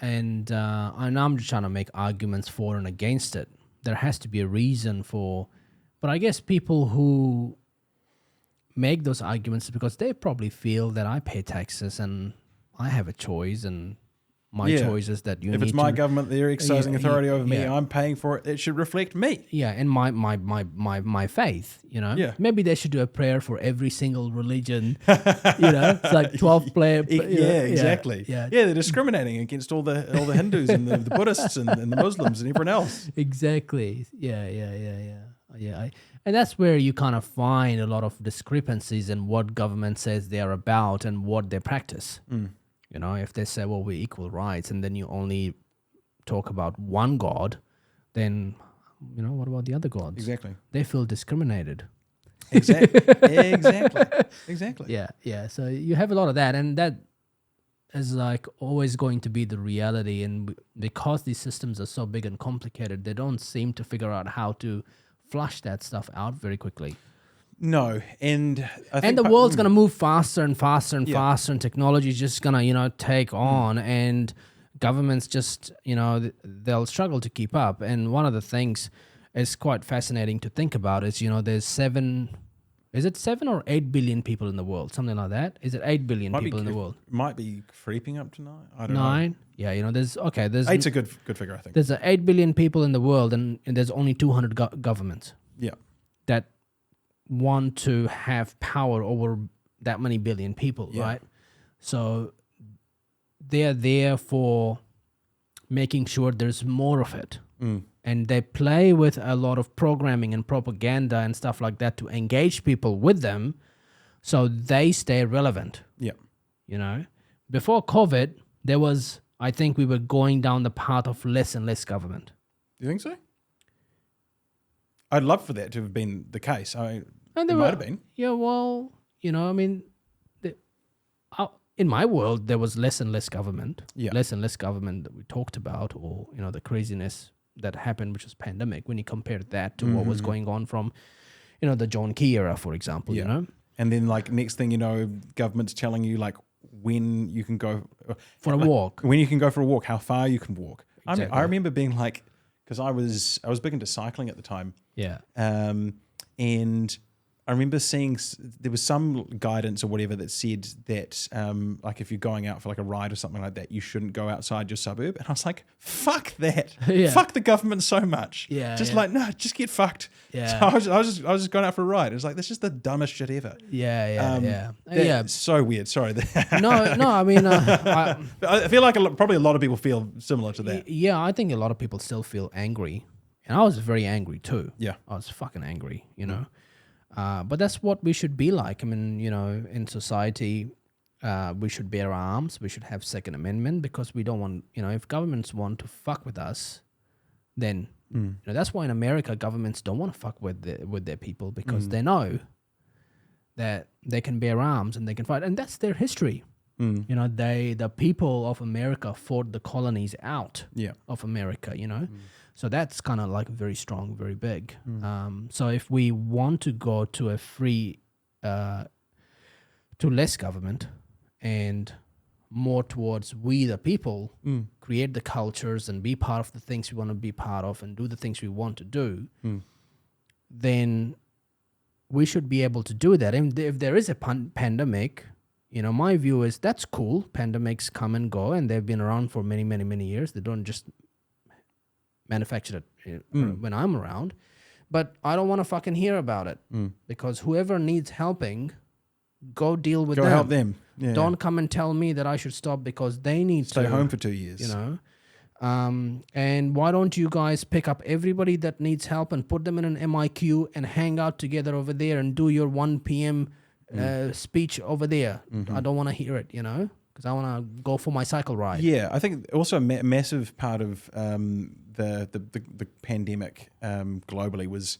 and I'm just trying to make arguments for and against it. There has to be a reason for, but I guess people who make those arguments is because they probably feel that I pay taxes and I have a choice, and my choice is that if it's my government, they're exercising authority over me. I'm paying for it. It should reflect me. Yeah, and my faith. Maybe they should do a prayer for every single religion. It's like 12 prayer. Exactly. They're discriminating against all the Hindus and the Buddhists and the Muslims and everyone else. Exactly. Yeah. And that's where you kind of find a lot of discrepancies in what government says they are about and what they practice. If they say, well, we're equal rights, and then you only talk about one God, then, what about the other gods? Exactly. They feel discriminated. Exactly. Yeah. So you have a lot of that, and that is like always going to be the reality. And because these systems are so big and complicated, they don't seem to figure out how to flush that stuff out very quickly. No, and I think the world's going to move faster and faster and faster, and technology is just going to, take on, and governments just, they'll struggle to keep up. And one of the things is quite fascinating to think about is, there's 7 or 8 billion people in the world, something like that? Is it 8 billion people in the world? Might be creeping up to 9. I don't know. 9? Yeah, there's 8's a good figure, I think. There's 8 billion people in the world, and there's only 200 governments. Yeah. That want to have power over that many billion people, right? So they're there for making sure there's more of it. And they play with a lot of programming and propaganda and stuff like that to engage people with them so they stay relevant. Yeah. Before COVID, I think we were going down the path of less and less government. Do you think so? I'd love for that to have been the case. It might have been. Yeah, well, in my world, there was less and less government. Less and less government that we talked about, or, the craziness that happened, which was pandemic, when you compared that to what was going on from, the John Key era, for example, And then, like, next thing you know, government's telling you, like, when you can go for a walk. When you can go for a walk, how far you can walk. Exactly. I remember being like, because I was big into cycling at the time. Yeah. And I remember seeing there was some guidance or whatever that said that like if you're going out for like a ride or something like that, you shouldn't go outside your suburb. And I was like, fuck that. Fuck the government so much. Just get fucked. So I was just going out for a ride. It was like, that's just the dumbest shit ever. It's so weird. Sorry. No, I mean, I feel like probably a lot of people feel similar to that. Yeah, I think a lot of people still feel angry. And I was very angry too. Yeah. I was fucking angry, But that's what we should be like. I mean, in society, we should bear arms. We should have Second Amendment, because we don't want, if governments want to fuck with us, then that's why in America governments don't want to fuck with their people, because they know that they can bear arms and they can fight, and that's their history. The people of America fought the colonies out of America. So that's kind of like very strong, very big. So if we want to go to a free, to less government and more towards we the people, create the cultures and be part of the things we want to be part of and do the things we want to do, then we should be able to do that. And if there is a pandemic, my view is that's cool. Pandemics come and go, and they've been around for many, many, many years. They don't just manufacture it when I'm around. But I don't want to fucking hear about it, because whoever needs helping, go deal with them. Go help them. Yeah. Don't come and tell me that I should stop because they need to stay home for 2 years. And why don't you guys pick up everybody that needs help and put them in an MIQ and hang out together over there and do your 1 p.m. Speech over there. I don't want to hear it, because I want to go for my cycle ride. Yeah, I think also a massive part of the pandemic globally was,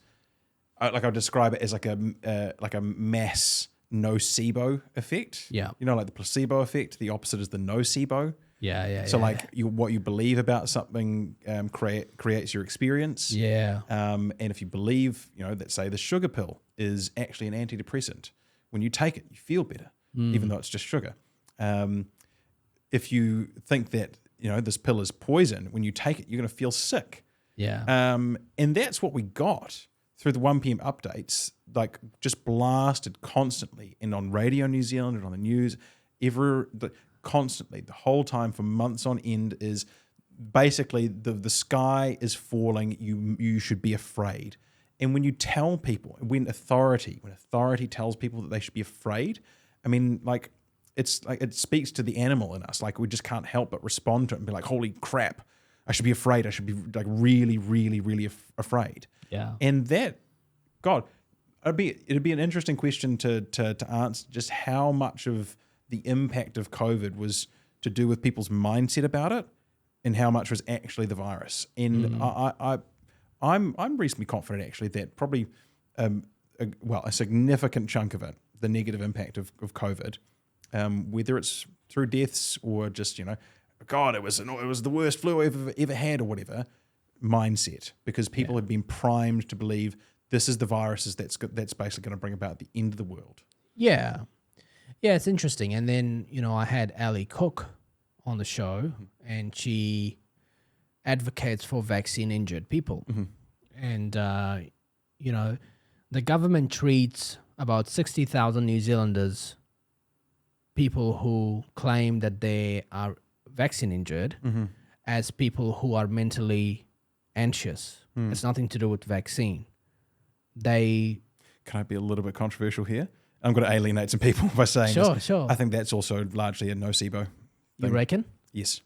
like I would describe it as like a mass nocebo effect. Yeah. Like the placebo effect. The opposite is the nocebo. Yeah. So what you believe about something creates your experience. Yeah. And if you believe, let's say the sugar pill is actually an antidepressant, when you take it, you feel better, even though it's just sugar. If you think that, this pill is poison, when you take it, you're going to feel sick. Yeah. And that's what we got through the 1 p.m. updates, like just blasted constantly, and on Radio New Zealand and on the news, constantly, the whole time for months on end, is basically the sky is falling, you should be afraid. And when you tell people, when authority tells people that they should be afraid, I mean, like, it's like it speaks to the animal in us. Like, we just can't help but respond to it and be like, holy crap, I should be afraid. I should be like really, really, really afraid. Yeah. And that, God, it'd be an interesting question to answer, just how much of the impact of COVID was to do with people's mindset about it, and how much was actually the virus. And I'm reasonably confident actually that probably a significant chunk of it, the negative impact of COVID, whether it's through deaths or just God, it was the worst flu I've ever had or whatever, mindset, because people have been primed to believe this is the viruses that's basically going to bring about the end of the world. Yeah, it's interesting. And then I had Ali Cook on the show, and she advocates for vaccine injured people. And the government treats about 60,000 New Zealanders, people who claim that they are vaccine injured, as people who are mentally anxious. It's nothing to do with vaccine. Can I be a little bit controversial here? I'm going to alienate some people by saying this. Sure. I think that's also largely a nocebo thing. You reckon? Yes.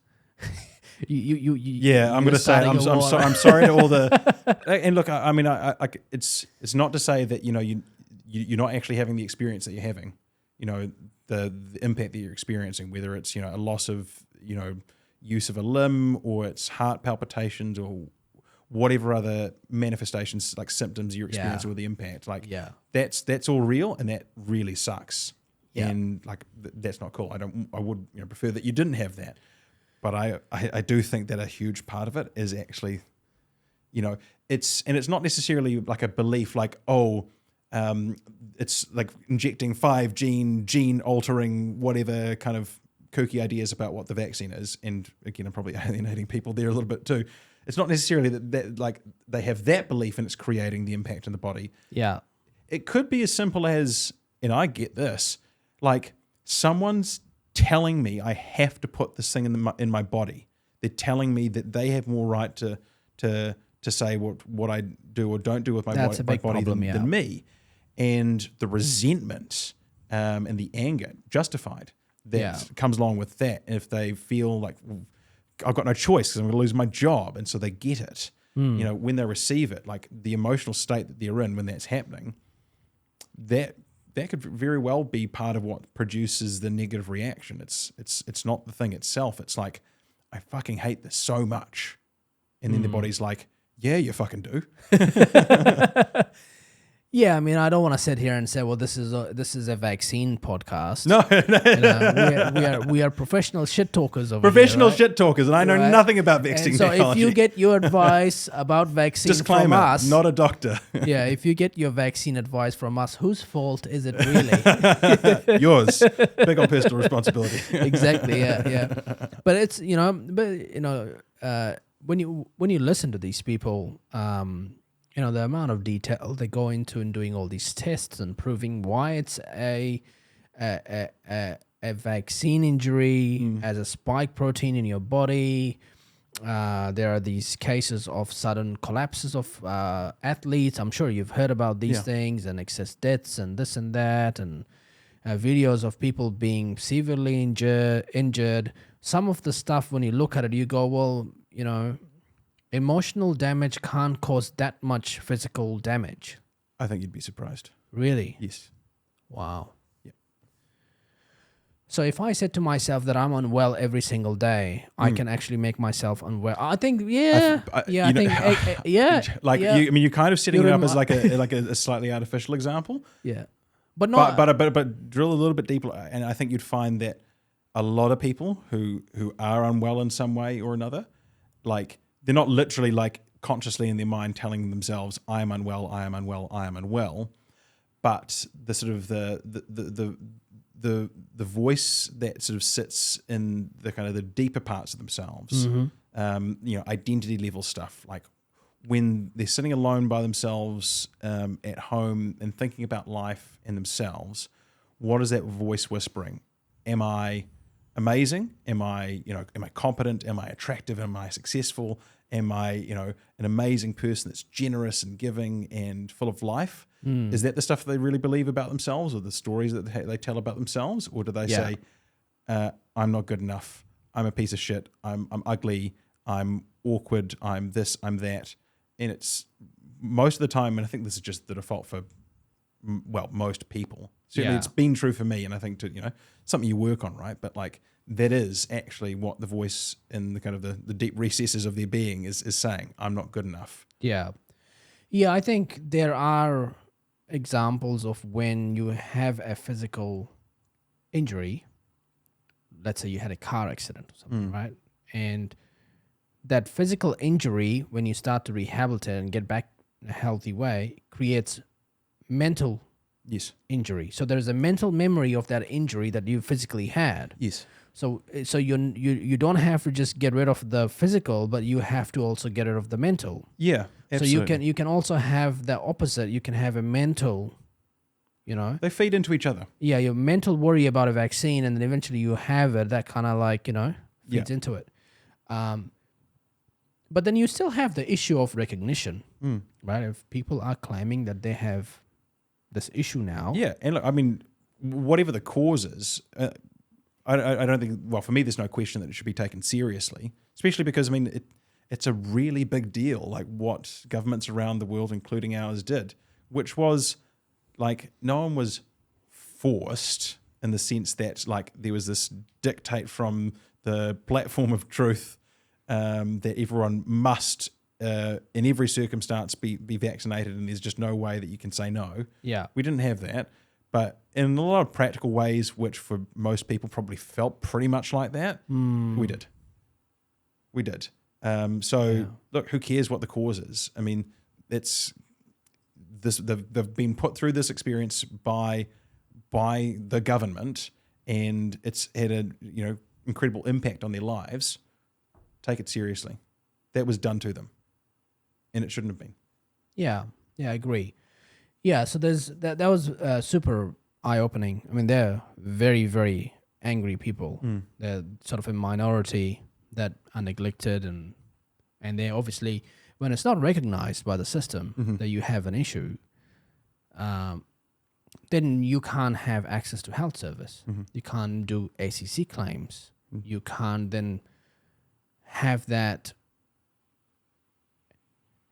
Yeah, I'm going to say I'm sorry to all the. And look, I mean, it's not to say that you're not actually having the experience that you're having. The impact that you're experiencing, whether it's a loss of use of a limb, or it's heart palpitations, or whatever other manifestations, like symptoms you're experiencing with the impact. Like, that's all real, and that really sucks. Yeah. And like that's not cool. I would prefer that you didn't have that. But I do think that a huge part of it is actually, it's not necessarily like a belief like, it's like injecting 5 gene altering whatever kind of kooky ideas about what the vaccine is. And again, I'm probably alienating people there a little bit too. It's not necessarily that like they have that belief and it's creating the impact in the body. Yeah. It could be as simple as, and I get this, like someone's telling me I have to put this thing in my body. They're telling me that they have more right to say what I do or don't do with my body than me. And the resentment and the anger justified that comes along with that. And if they feel like, I've got no choice because I'm going to lose my job, and so they get it, when they receive it, like the emotional state that they're in when that's happening, that could very well be part of what produces the negative reaction. It's not the thing itself. It's like, I fucking hate this so much. And then the body's like, Yeah, you fucking do. Yeah, I mean, I don't want to sit here and say, well, this is a vaccine podcast. No, We are professional shit talkers over professional here, right? shit talkers, and I know Right. nothing about vaccine And so technology. if you get your advice about vaccine from Disclaimer, us, not a doctor. yeah, if you get your vaccine advice from us, whose fault is it really? Yours. Big on personal responsibility. Exactly. Yeah. But it's when you listen to these people, the amount of detail they go into in doing all these tests and proving why it's a vaccine injury as a spike protein in your body. There are these cases of sudden collapses of athletes. I'm sure you've heard about these things, and excess deaths and this and that, and videos of people being severely injured. Some of the stuff, when you look at it, you go, well, emotional damage can't cause that much physical damage. I think you'd be surprised. Really? Yes. Wow. Yeah. So if I said to myself that I'm unwell every single day, I can actually make myself unwell. I think, You're kind of setting it up as like a slightly artificial example. Yeah. But not. But drill a little bit deeper, and I think you'd find that a lot of people who are unwell in some way or another, like, they're not literally like consciously in their mind telling themselves, I am unwell, I am unwell, I am unwell. But the sort of the voice that sort of sits in the kind of the deeper parts of themselves, identity level stuff, like when they're sitting alone by themselves at home and thinking about life and themselves, what is that voice whispering? Am I amazing? Am I competent? Am I attractive? Am I successful? Am I, an amazing person that's generous and giving and full of life? Is that the stuff they really believe about themselves, or the stories that they tell about themselves? Or do they say, I'm not good enough, I'm a piece of shit, I'm ugly, I'm awkward, I'm this, I'm that? And it's most of the time, and I think this is just the default for, most people. Certainly it's been true for me, and I think something you work on, right? But like, that is actually what the voice in the kind of the deep recesses of their being is saying, I'm not good enough. Yeah. I think there are examples of when you have a physical injury. Let's say you had a car accident or something, right? And that physical injury, when you start to rehabilitate and get back in a healthy way, creates mental injury. So there's a mental memory of that injury that you physically had. Yes. So you don't have to just get rid of the physical, but you have to also get rid of the mental. Yeah, absolutely. So you can also have the opposite. You can have a mental, They feed into each other. Yeah, your mental worry about a vaccine, and then eventually you have it. That kind of like feeds into it. But then you still have the issue of recognition, right? If people are claiming that they have this issue now. Yeah, and look, I mean, whatever the cause is, I don't think, well, for me, there's no question that it should be taken seriously, especially because, I mean, it's a really big deal, like what governments around the world, including ours, did, which was, like, no one was forced in the sense that, like, there was this dictate from the platform of truth that everyone must, in every circumstance, be vaccinated, and there's just no way that you can say no. Yeah. We didn't have that. But in a lot of practical ways, which for most people probably felt pretty much like that, we did. Look, who cares what the cause is? I mean, it's this. They've been put through this experience by the government, and it's had a incredible impact on their lives. Take it seriously. That was done to them, and it shouldn't have been. Yeah, I agree. Yeah, so that was super eye-opening. I mean, they're very, very angry people. They're sort of a minority that are neglected, and they obviously, when it's not recognized by the system that you have an issue, then you can't have access to health service. You can't do ACC claims. You can't then have that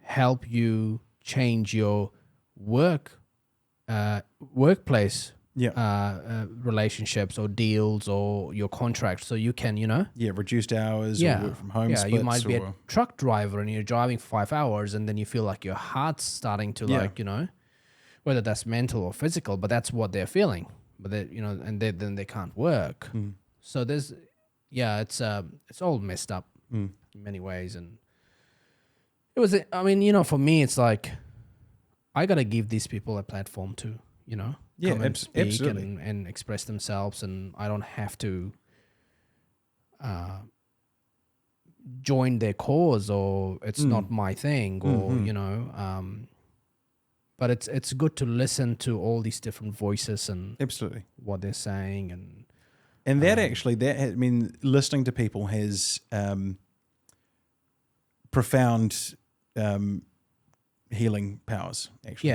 help you change your workplace relationships or deals or your contracts, so you can, reduced hours or work from home splits. You might be a truck driver and you're driving for 5 hours, and then you feel like your heart's starting to whether that's mental or physical, but that's what they're feeling. But they, then they can't work. So there's, it's all messed up in many ways. And it was, for me, it's like, I got to give these people a platform to, come and speak absolutely. and express themselves. And I don't have to join their cause, or it's not my thing, or, but it's good to listen to all these different voices and absolutely what they're saying. And that actually, listening to people has profound healing powers, actually.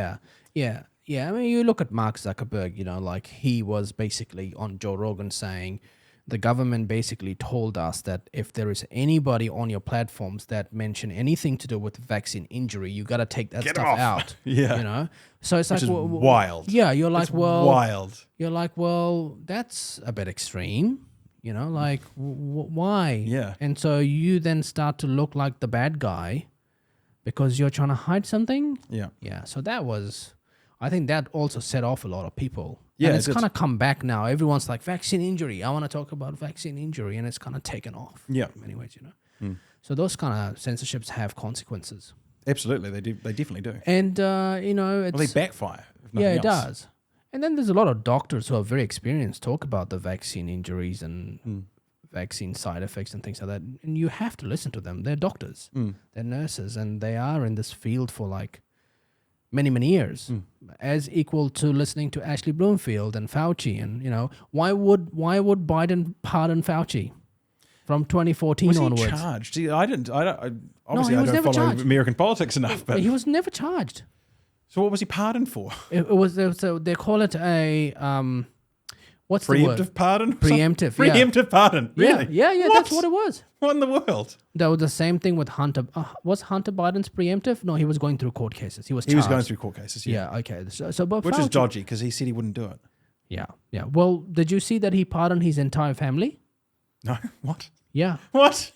Yeah. I mean, you look at Mark Zuckerberg, like he was basically on Joe Rogan saying the government basically told us that if there is anybody on your platforms that mention anything to do with vaccine injury, you got to take that stuff out. Yeah. So it's which like, is wild. Yeah, you're like, it's wild. You're like, well, that's a bit extreme. Like, why? Yeah. And so you then start to look like the bad guy because you're trying to hide something. Yeah. Yeah. So I think that also set off a lot of people. Yeah, and it's kind of come back now. Everyone's like, vaccine injury. I want to talk about vaccine injury. And it's kind of taken off. Yeah. In many ways, So those kind of censorships have consequences. Absolutely. They definitely do. And, it's... Well, they backfire. It does. And then there's a lot of doctors who are very experienced talk about the vaccine injuries and vaccine side effects and things like that. And you have to listen to them. They're doctors. They're nurses. And they are in this field for like many, many years, as equal to listening to Ashley Bloomfield and Fauci. And, why would Biden pardon Fauci from 2014 was he onwards? Charged? See, obviously I was don't never follow charged. American politics enough. But He was never charged. So what was he pardoned for? It was so they call it a what's the word? Preemptive pardon? Preemptive. Preemptive pardon. Really? Yeah. What? That's what it was. What in the world? That was the same thing with Hunter. Was Hunter Biden's preemptive? No, he was going through court cases. He was going through court cases. Yeah. Okay. So but which is Fauci, dodgy because he said he wouldn't do it. Yeah. Well, did you see that he pardoned his entire family? No. What? Yeah. What?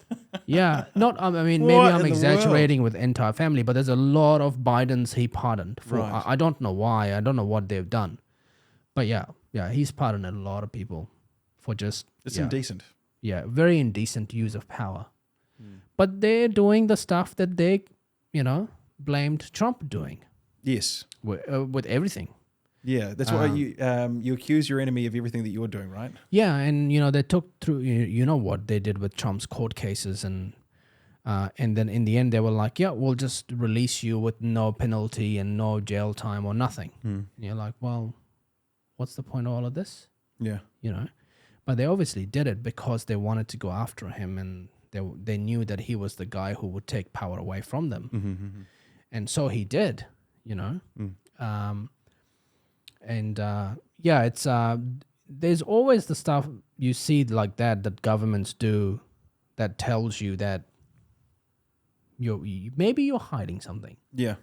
Yeah. Not. I mean, maybe What I'm in the exaggerating with entire family, but there's a lot of Bidens he pardoned. For, Right. I don't know why. I don't know what they've done, but yeah, he's pardoned a lot of people for just. It's indecent. Yeah, very indecent use of power. But they're doing the stuff that they, blamed Trump doing. Yes. With everything. Yeah, that's why you accuse your enemy of everything that you're doing, right? Yeah, and they took through. What they did with Trump's court cases, and then in the end they were like, yeah, we'll just release you with no penalty and no jail time or nothing. And you're like, well, what's the point of all of this? Yeah. But they obviously did it because they wanted to go after him, and they knew that he was the guy who would take power away from them. And so he did, it's there's always the stuff you see like that governments do that tells you that maybe you're hiding something. Yeah.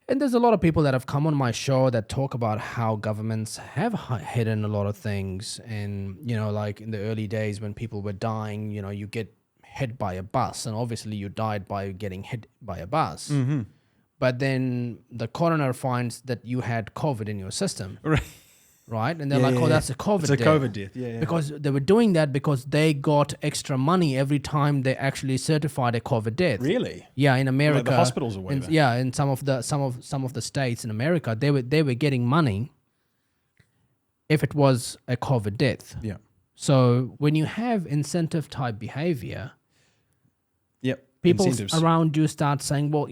And there's a lot of people that have come on my show that talk about how governments have hidden a lot of things. And, like in the early days when people were dying, you get hit by a bus, and obviously you died by getting hit by a bus. But then the coroner finds that you had COVID in your system. Right? And they're like, that's a COVID death. It's a COVID death, yeah. Because they were doing that because they got extra money every time they actually certified a COVID death. Really? Yeah, in America. Like the hospitals or whatever. In some of the states in America, they were getting money if it was a COVID death. Yeah. So when you have incentive type behavior, people incentives around you start saying, well,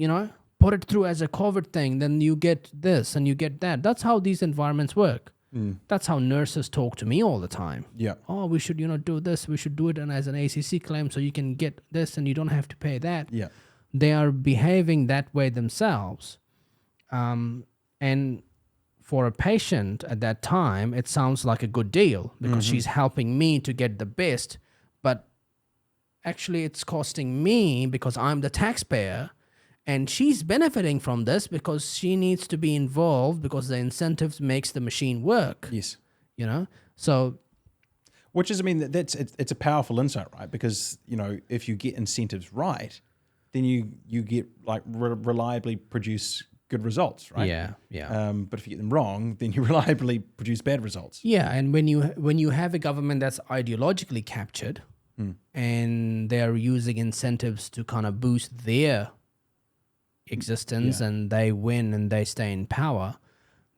put it through as a COVID thing, then you get this and you get that. That's how these environments work. That's how nurses talk to me all the time. Yeah. Oh, we should, do this. We should do it as an ACC claim so you can get this and you don't have to pay that. Yeah. They are behaving that way themselves. And for a patient at that time, it sounds like a good deal because she's helping me to get the best. But actually, it's costing me because I'm the taxpayer. And she's benefiting from this because she needs to be involved because the incentives makes the machine work. Yes. So Which is, I mean, it's a powerful insight, right? Because, if you get incentives right, then you get like reliably produce good results, right? Yeah. But if you get them wrong, then you reliably produce bad results. Yeah, and when you have a government that's ideologically captured and they're using incentives to kind of boost their existence and they win and they stay in power,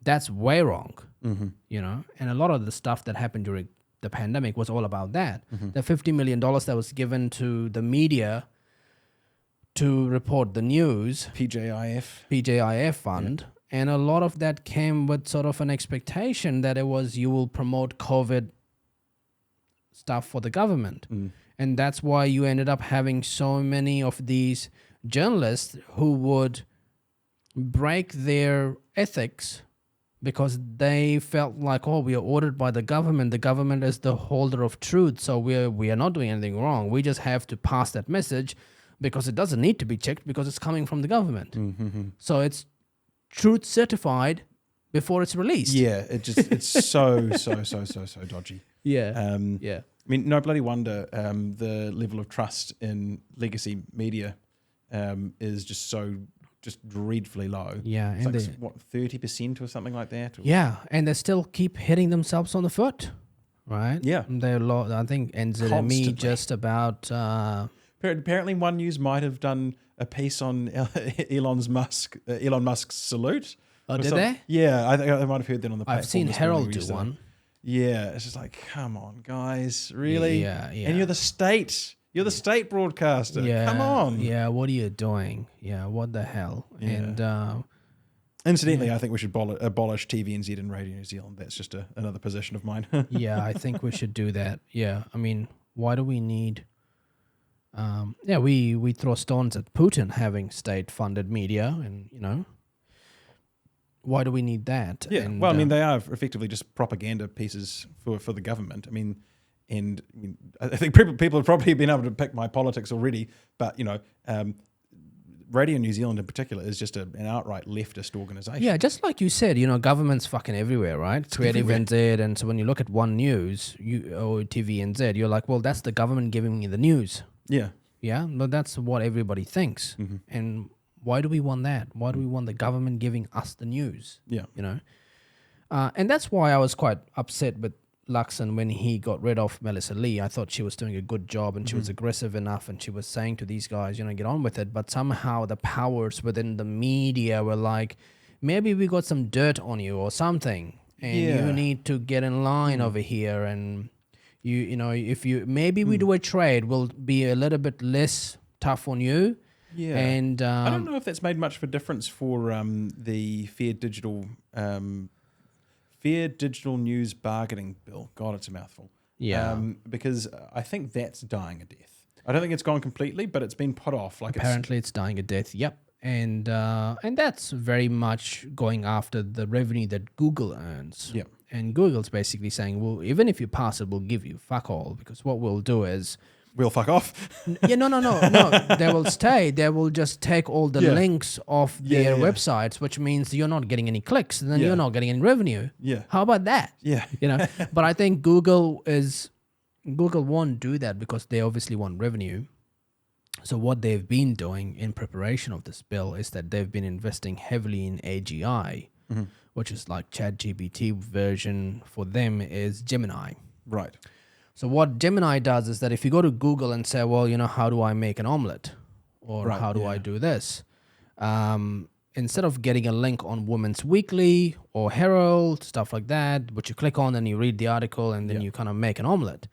that's way wrong. And a lot of the stuff that happened during the pandemic was all about that. The $50 million that was given to the media to report the news, PJIF fund, and a lot of that came with sort of an expectation that it was you will promote COVID stuff for the government. And that's why you ended up having so many of these journalists who would break their ethics because they felt like, oh, we are ordered by the government. The government is the holder of truth, so we are not doing anything wrong. We just have to pass that message because it doesn't need to be checked because it's coming from the government. So it's truth certified before it's released. Yeah, it's so dodgy. Yeah. I mean, no bloody wonder the level of trust in legacy media is just dreadfully low. Yeah, it's and like 30% or something like that. Yeah, and they still keep hitting themselves on the foot, right? Yeah, I think NZME Constantly. just about. Apparently, One News might have done a piece on Elon Musk's salute. Oh, did they? Yeah, I think I might have heard that on the platform. I've seen Herald do one. Yeah, it's just like, come on, guys, really? Yeah. And you're the state. You're the state broadcaster. Yeah, come on. Yeah, what are you doing? Yeah, what the hell? Yeah. And incidentally, I think we should abolish TVNZ and Radio New Zealand. That's just another position of mine. yeah, I think we should do that. Yeah, I mean, why do we need? We throw stones at Putin having state-funded media, and why do we need that? Yeah, and, well, I mean, they are effectively just propaganda pieces for the government. I mean, I think people have probably been able to pick my politics already, but Radio New Zealand in particular is just an outright leftist organisation. Yeah, just like you said, government's fucking everywhere, right? It's Creative NZ, and so when you look at One News or TVNZ, you're like, well, that's the government giving me the news. Yeah. Yeah, but that's what everybody thinks. And why do we want that? Why do we want the government giving us the news? Yeah. And that's why I was quite upset with Luxon when he got rid of Melissa Lee. I thought she was doing a good job and she was aggressive enough and she was saying to these guys, get on with it. But somehow the powers within the media were like, maybe we got some dirt on you or something and you need to get in line over here. And if we do a trade, we'll be a little bit less tough on you. Yeah. And I don't know if that's made much of a difference for the Fair Digital News Bargaining Bill. God, it's a mouthful. Yeah. Because I think that's dying a death. I don't think it's gone completely, but it's been put off. Apparently it's dying a death, yep. And that's very much going after the revenue that Google earns. Yep. And Google's basically saying, well, even if you pass it, we'll give you fuck all, because what we'll do is... We'll fuck off. No. They will stay. They will just take all the links off their websites, which means you're not getting any clicks, and then you're not getting any revenue. Yeah. How about that? Yeah. But I think Google won't do that because they obviously want revenue. So what they've been doing in preparation of this bill is that they've been investing heavily in AGI, which is like ChatGPT version for them is Gemini. Right. So what Gemini does is that if you go to Google and say, well, how do I make an omelet? Or how do I do this? Instead of getting a link on Women's Weekly or Herald, stuff like that, which you click on and you read the article and then you kind of make an omelet.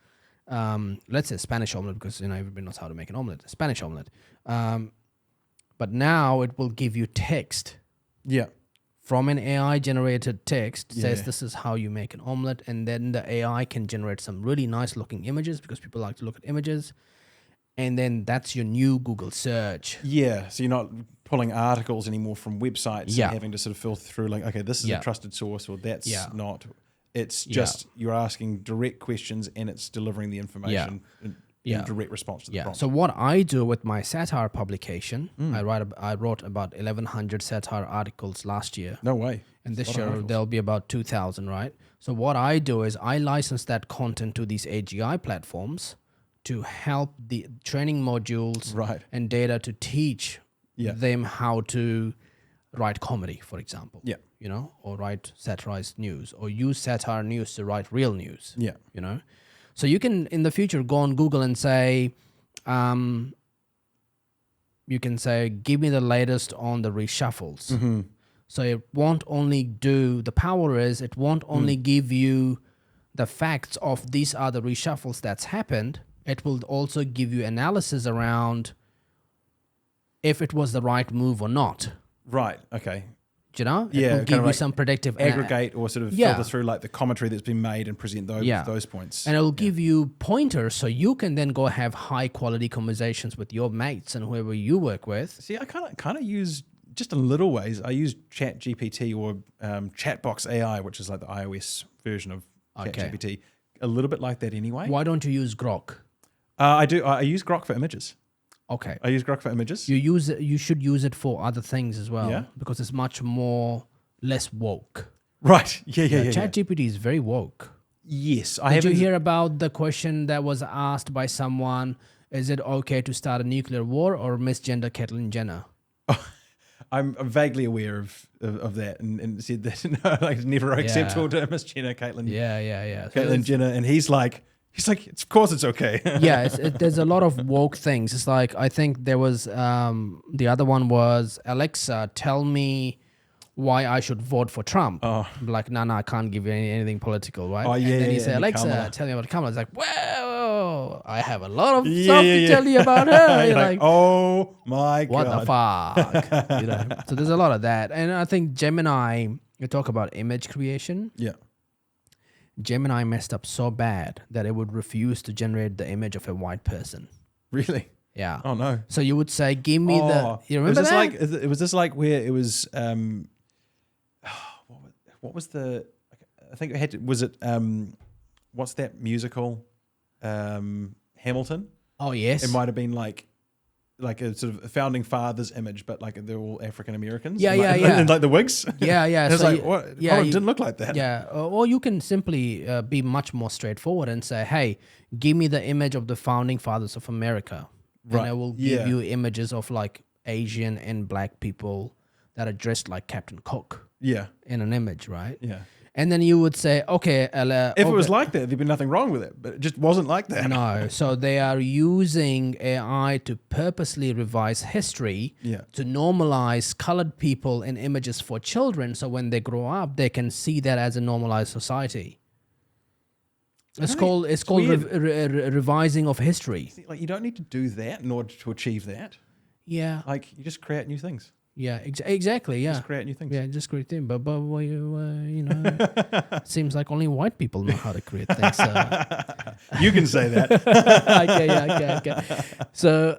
Let's say Spanish omelet because, everybody knows how to make an omelet. Spanish omelet. But now it will give you text. Yeah. From an AI-generated text says this is how you make an omelet, and then the AI can generate some really nice-looking images because people like to look at images, and then that's your new Google search. Yeah, so you're not pulling articles anymore from websites and having to sort of filter through like, okay, this is a trusted source or that's not. It's just you're asking direct questions and it's delivering the information Yeah. in direct response to the Yeah. prompt. So what I do with my satire publication, I wrote about 1,100 satire articles last year. No way. And It's this a lot of year articles. there'll be about 2,000, right? So what I do is I license that content to these AGI platforms to help the training modules Right. and data to teach Yeah. them how to write comedy, for example. Yeah. You know, or write satirized news, or use satire news to write real news. Yeah. You know, so you can in the future go on Google and say, you can say, give me the latest on the reshuffles. Mm-hmm. So it won't only do, the power is it won't only give you the facts of these are the reshuffles that's happened. It will also give you analysis around if it was the right move or not. Right. Okay. Do you know? Yeah, It will kind give of you like some predictive Aggregate or sort of Yeah. filter through like the commentary that's been made and present those points. And it'll give you pointers so you can then go have high quality conversations with your mates and whoever you work with. See, I kind of use just in little ways. I use Chat GPT or Chatbox AI, which is like the iOS version of Chat GPT, a little bit like that anyway. Why don't you use Grok? I do. I use Grok for images. Okay. I use Grok for images. You use it, you should use it for other things as well. Yeah. Because it's much more less woke. Right. Yeah. ChatGPT is very woke. Yes. I Did you haven't. hear about the question that was asked by someone? Is it okay to start a nuclear war or misgender Caitlyn Jenner? I'm vaguely aware of that and said that no, like it's never acceptable to misgender Caitlyn. Yeah. Caitlyn Jenner, and he's like, of course it's okay. Yeah, there's a lot of woke things. It's like, I think there was, the other one was, Alexa, tell me why I should vote for Trump. Oh. I'm like, no, I can't give you anything political, right? Oh, yeah, and then he yeah, said, and Alexa, Kamala. tell me about Kamala. It's like, whoa, I have a lot of Yeah, stuff to yeah. tell you about her. You're You're like, oh my what god. the fuck? You know? So there's a lot of that. And I think Gemini, you talk about image creation. Yeah. Gemini messed up so bad that it would refuse to generate the image of a white person. Really? Yeah. Oh no. So you would say, give me the... You remember was this that? like? Was this like where it was? What was the? I think it had to. Was it? What's that musical? Hamilton. Oh, yes. It might have been like a sort of a founding fathers image, but like they're all African Americans. Yeah, and like, yeah. And like the wigs. Yeah. And it's So like you- what? yeah, it you- didn't look like that. Yeah. Or you can simply be much more straightforward and say, hey, give me the image of the founding fathers of America. Right. And I will give Yeah. you images of like Asian and black people that are dressed like Captain Cook Yeah. in an image, right? Yeah. And then you would say, okay, If it was like that, there'd be nothing wrong with it, but it just wasn't like that. no. So they are using AI to purposely revise history Yeah. to normalize colored people in images for children. So when they grow up, they can see that as a normalized society. It's called weird. revising of history. Like you don't need to do that in order to achieve that. Yeah. Like you just create new things. Yeah. Exactly. Yeah. Just create new things. Yeah, just create things. But well, you know, it seems like only white people know how to create things. So. You can say that. Okay. So,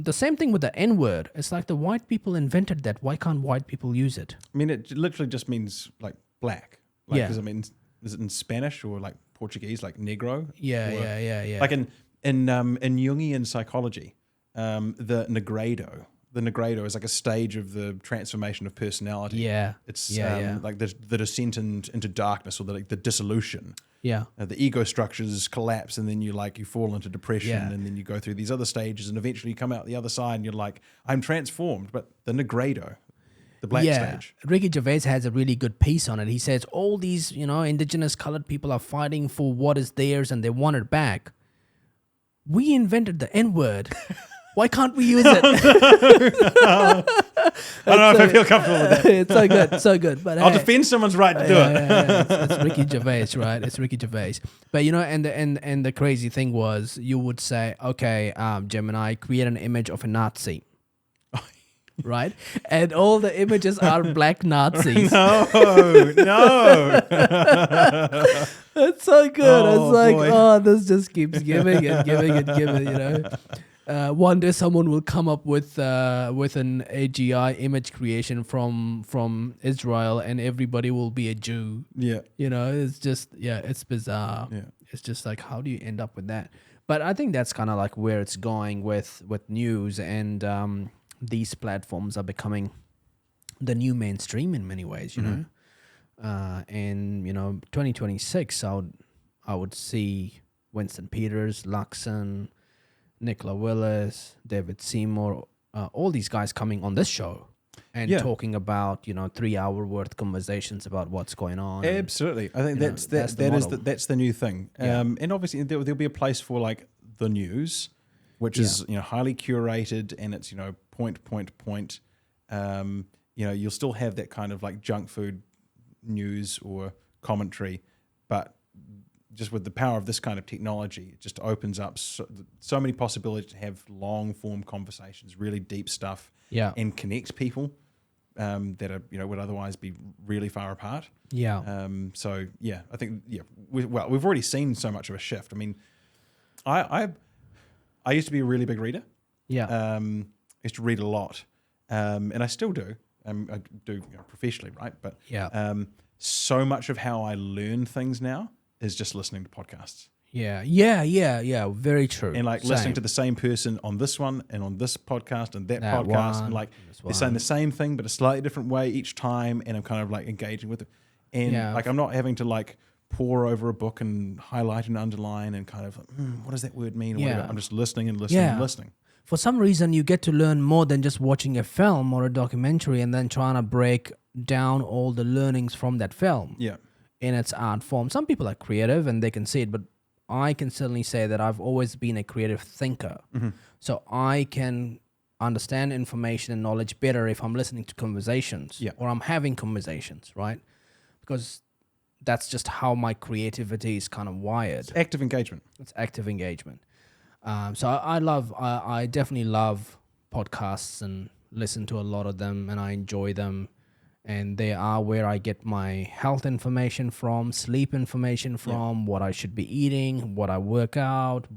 the same thing with the N word. It's like the white people invented that. Why can't white people use it? I mean, it literally just means like black. Like, Yeah. Because I mean, is it in Spanish or like Portuguese, like negro? Yeah. Like in Jungian psychology, the negredo is like a stage of the transformation of personality. Yeah. It's Yeah. like the descent into darkness or the dissolution. Yeah. The ego structures collapse, and then you fall into depression, Yeah. and then you go through these other stages, and eventually you come out the other side, and you're like, I'm transformed. But the negredo, the black stage. Ricky Gervais has a really good piece on it. He says all these, indigenous colored people are fighting for what is theirs and they want it back. We invented the N-word. Why can't we use it? I don't know if I feel comfortable with that. It's so good. But I'll defend someone's right to do it. Yeah. It's Ricky Gervais, right? It's Ricky Gervais. But and the crazy thing was, you would say, okay, Gemini, create an image of a Nazi. Right? And all the images are black Nazis. No. It's so good. Oh, It's like, boy. this just keeps giving, one day someone will come up with an AGI image creation from Israel, and everybody will be a Jew. Yeah. It's just, it's bizarre. Yeah. It's just like, how do you end up with that? But I think that's kind of like where it's going with news, and these platforms are becoming the new mainstream in many ways, you know. And 2026, I would see Winston Peters, Luxon, Nicola Willis, David Seymour, all these guys coming on this show and talking about 3-hour worth conversations about what's going on. Absolutely, I think that's the new thing. And obviously there'll be a place for like the news, which is highly curated, and it's point. You'll still have that kind of like junk food news or commentary, but just with the power of this kind of technology, it just opens up so many possibilities to have long form conversations, really deep stuff, and connect people that are would otherwise be really far apart. I think we've already seen so much of a shift. I mean, I used to be a really big reader. I used to read a lot, and I still do. I do professionally, right? But so much of how I learn things now is just listening to podcasts. Very true. Same. And like listening to the same person on this one and on this podcast and that podcast, and like they're saying the same thing but a slightly different way each time, and I'm kind of like engaging with it. And like I'm not having to like pore over a book and highlight and underline and kind of what does that word mean? Or whatever. I'm just listening and listening and listening. For some reason, you get to learn more than just watching a film or a documentary and then trying to break down all the learnings from that film in its art form. Some people are creative and they can see it, but I can certainly say that I've always been a creative thinker. So I can understand information and knowledge better if I'm listening to conversations or I'm having conversations, right? Because that's just how my creativity is kind of wired. It's active engagement. So I definitely love podcasts and listen to a lot of them, and I enjoy them. And they are where I get my health information from, sleep information from, what I should be eating, what I work out.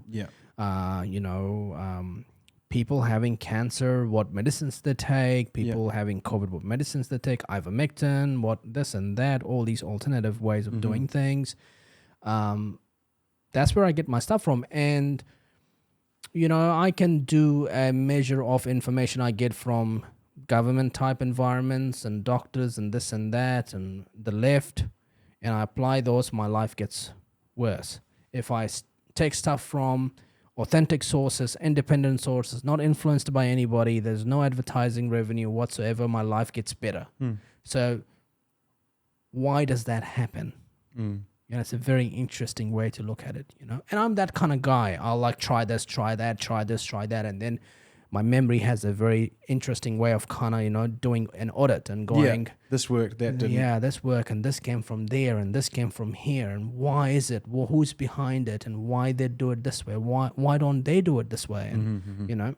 People having cancer, what medicines they take, people having COVID, what medicines they take, ivermectin, what this and that, all these alternative ways of doing things. That's where I get my stuff from. And I can do a measure of information I get from government type environments and doctors and this and that and the left, and I apply those, my life gets worse. If I take stuff from authentic sources, independent sources, not influenced by anybody, there's no advertising revenue whatsoever, my life gets better. So why does that happen? It's a very interesting way to look at it, And I'm that kind of guy. I'll like try this, try that, try this, try that. And then my memory has a very interesting way of kind of, doing an audit and going, this worked, that didn't. This worked, and this came from there, and this came from here. And why is it? Well, who's behind it? And why they do it this way? Why don't they do it this way? And,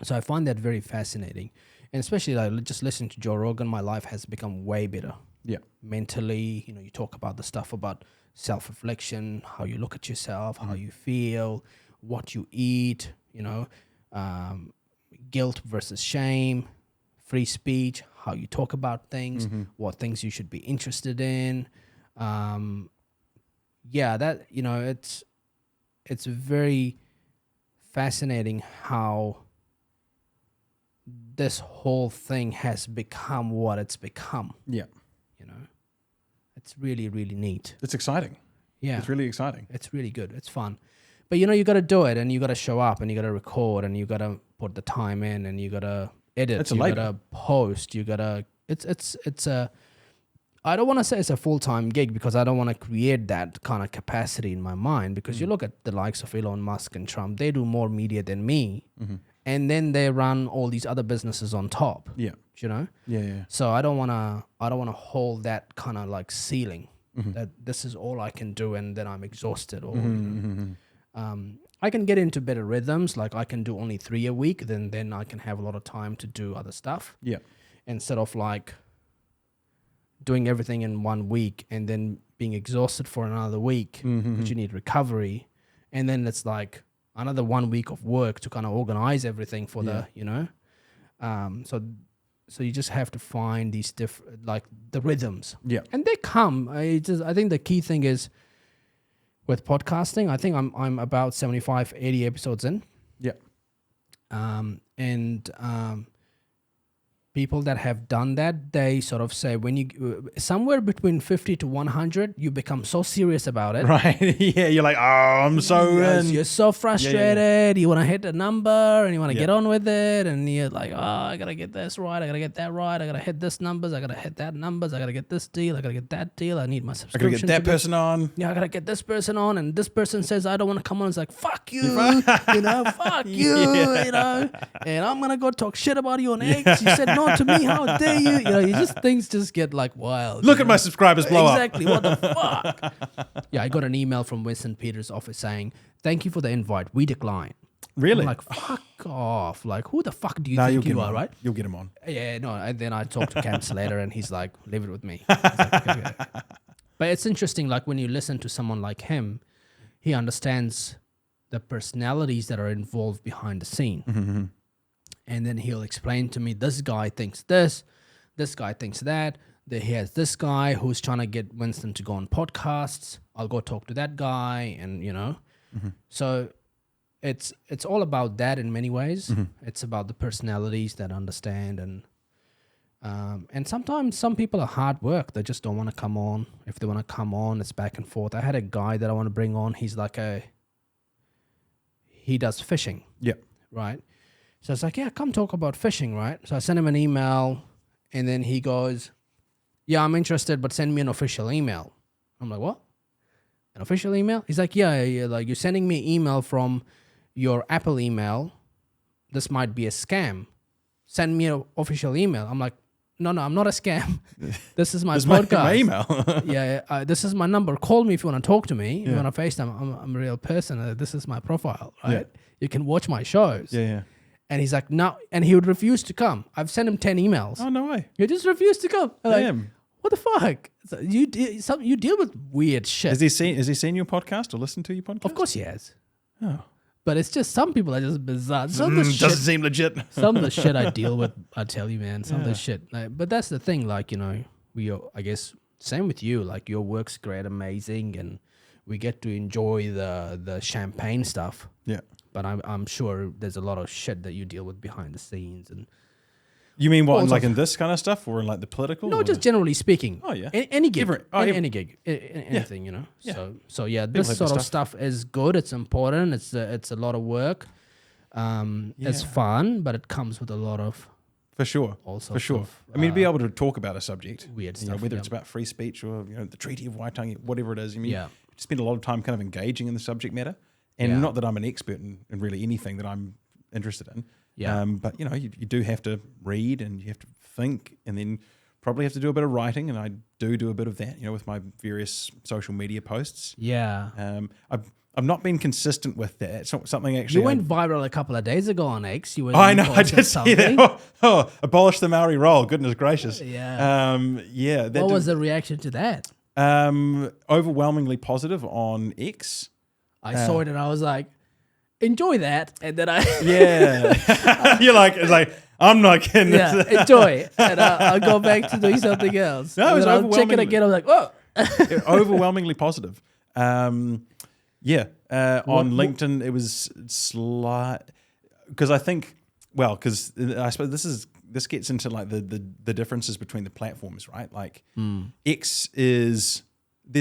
so I find that very fascinating. And especially like just listening to Joe Rogan, my life has become way better. Mentally, you talk about the stuff about self-reflection, how you look at yourself, how you feel, what you eat, guilt versus shame, free speech, how you talk about things, what things you should be interested in. It's very fascinating how this whole thing has become what it's become. It's really, really neat. It's exciting. It's really exciting. It's really good. It's fun. But you got to do it, and you got to show up, and you got to record, and you got to put the time in, and you got to edit. It's a labor. You got to post. You got to. It's a. I don't want to say it's a full-time gig because I don't want to create that kind of capacity in my mind. Because you look at the likes of Elon Musk and Trump, they do more media than me, and then they run all these other businesses on top. So I don't want to hold that kind of like ceiling that this is all I can do, and then I'm exhausted. Or I can get into better rhythms. Like I can do only 3 a week, then I can have a lot of time to do other stuff. Instead of like doing everything in 1 week and then being exhausted for another week, because you need recovery, and then it's like another 1 week of work to kind of organize everything for the so you just have to find these different, like the rhythms, and they come. I think the key thing is with podcasting. I think I'm about 75, 80 episodes in. Yeah. And people that have done that, they sort of say when you somewhere between 50 to 100, you become so serious about it. Right. Yeah. You're like, oh, I'm so in. You're so frustrated. You want to hit the number and you want to Yeah. get on with it. And you're like, oh, I got to get this right. I got to get that right. I got to hit this numbers. I got to hit that numbers. I got to get this deal. I got to get that deal. I need my I subscription. gotta get that person on. Yeah, I gotta get this person on, and this person says I don't want to come on. It's like fuck you, fuck you, and I'm gonna go talk shit about you on X. You said no to me, how dare you? Things just get like wild. Look at my subscribers blow up. Exactly, what the fuck? Yeah, I got an email from Winston Peters' office saying, "Thank you for the invite. We decline." Really? I'm like, fuck off. Like, who the fuck do you No, think you'll get you him are, on. right? You'll get him on. Yeah, no. And then I talked to Cam Slater, and he's like, leave it with me. I was like, okay. But it's interesting, like when you listen to someone like him, he understands the personalities that are involved behind the scene. Mm-hmm. And then he'll explain to me, this guy thinks this guy thinks that. He has this guy who's trying to get Winston to go on podcasts. I'll go talk to that guy, and Mm-hmm. So it's all about that in many ways. Mm-hmm. It's about the personalities that understand, and sometimes some people are hard work. They just don't want to come on. If they want to come on, it's back and forth. I had a guy that I want to bring on. He's like he does fishing. Yeah. Right. So I was like, yeah, come talk about fishing, right? So I sent him an email, and then he goes, yeah, I'm interested, but send me an official email. I'm like, what? An official email? He's like, yeah, like you're sending me an email from your Apple email. This might be a scam. Send me an official email. I'm like, no, I'm not a scam. This is my podcast. My email. Yeah, this is my number. Call me if you want to talk to me. If you want to FaceTime. I'm a real person. This is my profile, right? Yeah. You can watch my shows. Yeah. And he's like, no. And he would refuse to come. I've sent him 10 emails. Oh, no way. He just refused to come. I'm like, Damn. what the fuck? So you deal with weird shit. Has he seen your podcast or listened to your podcast? Of course he has. Oh. But it's just some people are just bizarre. Some of the shit, Doesn't seem legit. some of the shit I deal with, I tell you, man. Some of the shit. But that's the thing. Like, I guess same with you. Like your work's great, amazing, and we get to enjoy the champagne stuff. Yeah. But I'm sure there's a lot of shit that you deal with behind the scenes. And You mean what, All like sorts in this kind of stuff or in like the political? no, or just generally speaking. Oh, yeah. Any gig. Every- Any gig. Anything, Yeah. So yeah, People this have the sort of stuff is good. It's important. It's a lot of work. It's Yeah. fun, but it comes with a lot of For sure. all For sorts sure. of, I mean, to be able to talk about a subject, weird you know, stuff, whether yeah. it's about free speech or the Treaty of Waitangi, whatever it is. I mean, Yeah. you spend a lot of time kind of engaging in the subject matter. And Yeah. not that I'm an expert in really anything that I'm interested in. Yeah. But, you do have to read and you have to think and then probably have to do a bit of writing. And I do a bit of that, with my various social media posts. Yeah. I've not been consistent with that. It's not something actually. You went viral a couple of days ago on X. You were I know. I did see that. Abolish the Maori roll. Goodness gracious. Yeah. Yeah. What was the reaction to that? Overwhelmingly positive on X. I saw it and I was like, enjoy that. And then Yeah. You're like, it's like, I'm not kidding. yeah, enjoy. And I'll go back to doing something else. No, it and was then I'll check it overwhelmingly- again. I'm like, oh. Overwhelmingly positive. Yeah. On LinkedIn, it was slight because I think, because I suppose this gets into like the differences between the platforms, right? Like X there's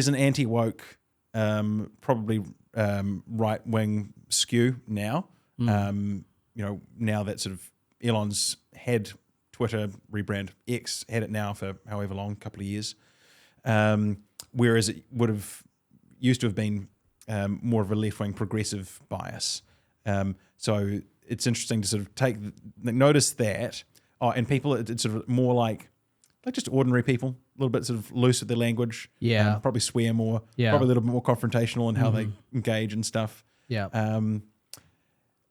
an anti-woke, probably right wing skew now. Now that sort of Elon's had Twitter rebrand, X had it now for however long, couple of years. Whereas it used to have been more of a left-wing progressive bias. So it's interesting to sort of notice that. Oh, and people, it's sort of more like just ordinary people, a little bit sort of loose with their language. Yeah. Probably swear more. Yeah. Probably a little bit more confrontational in how they engage and stuff. Yeah.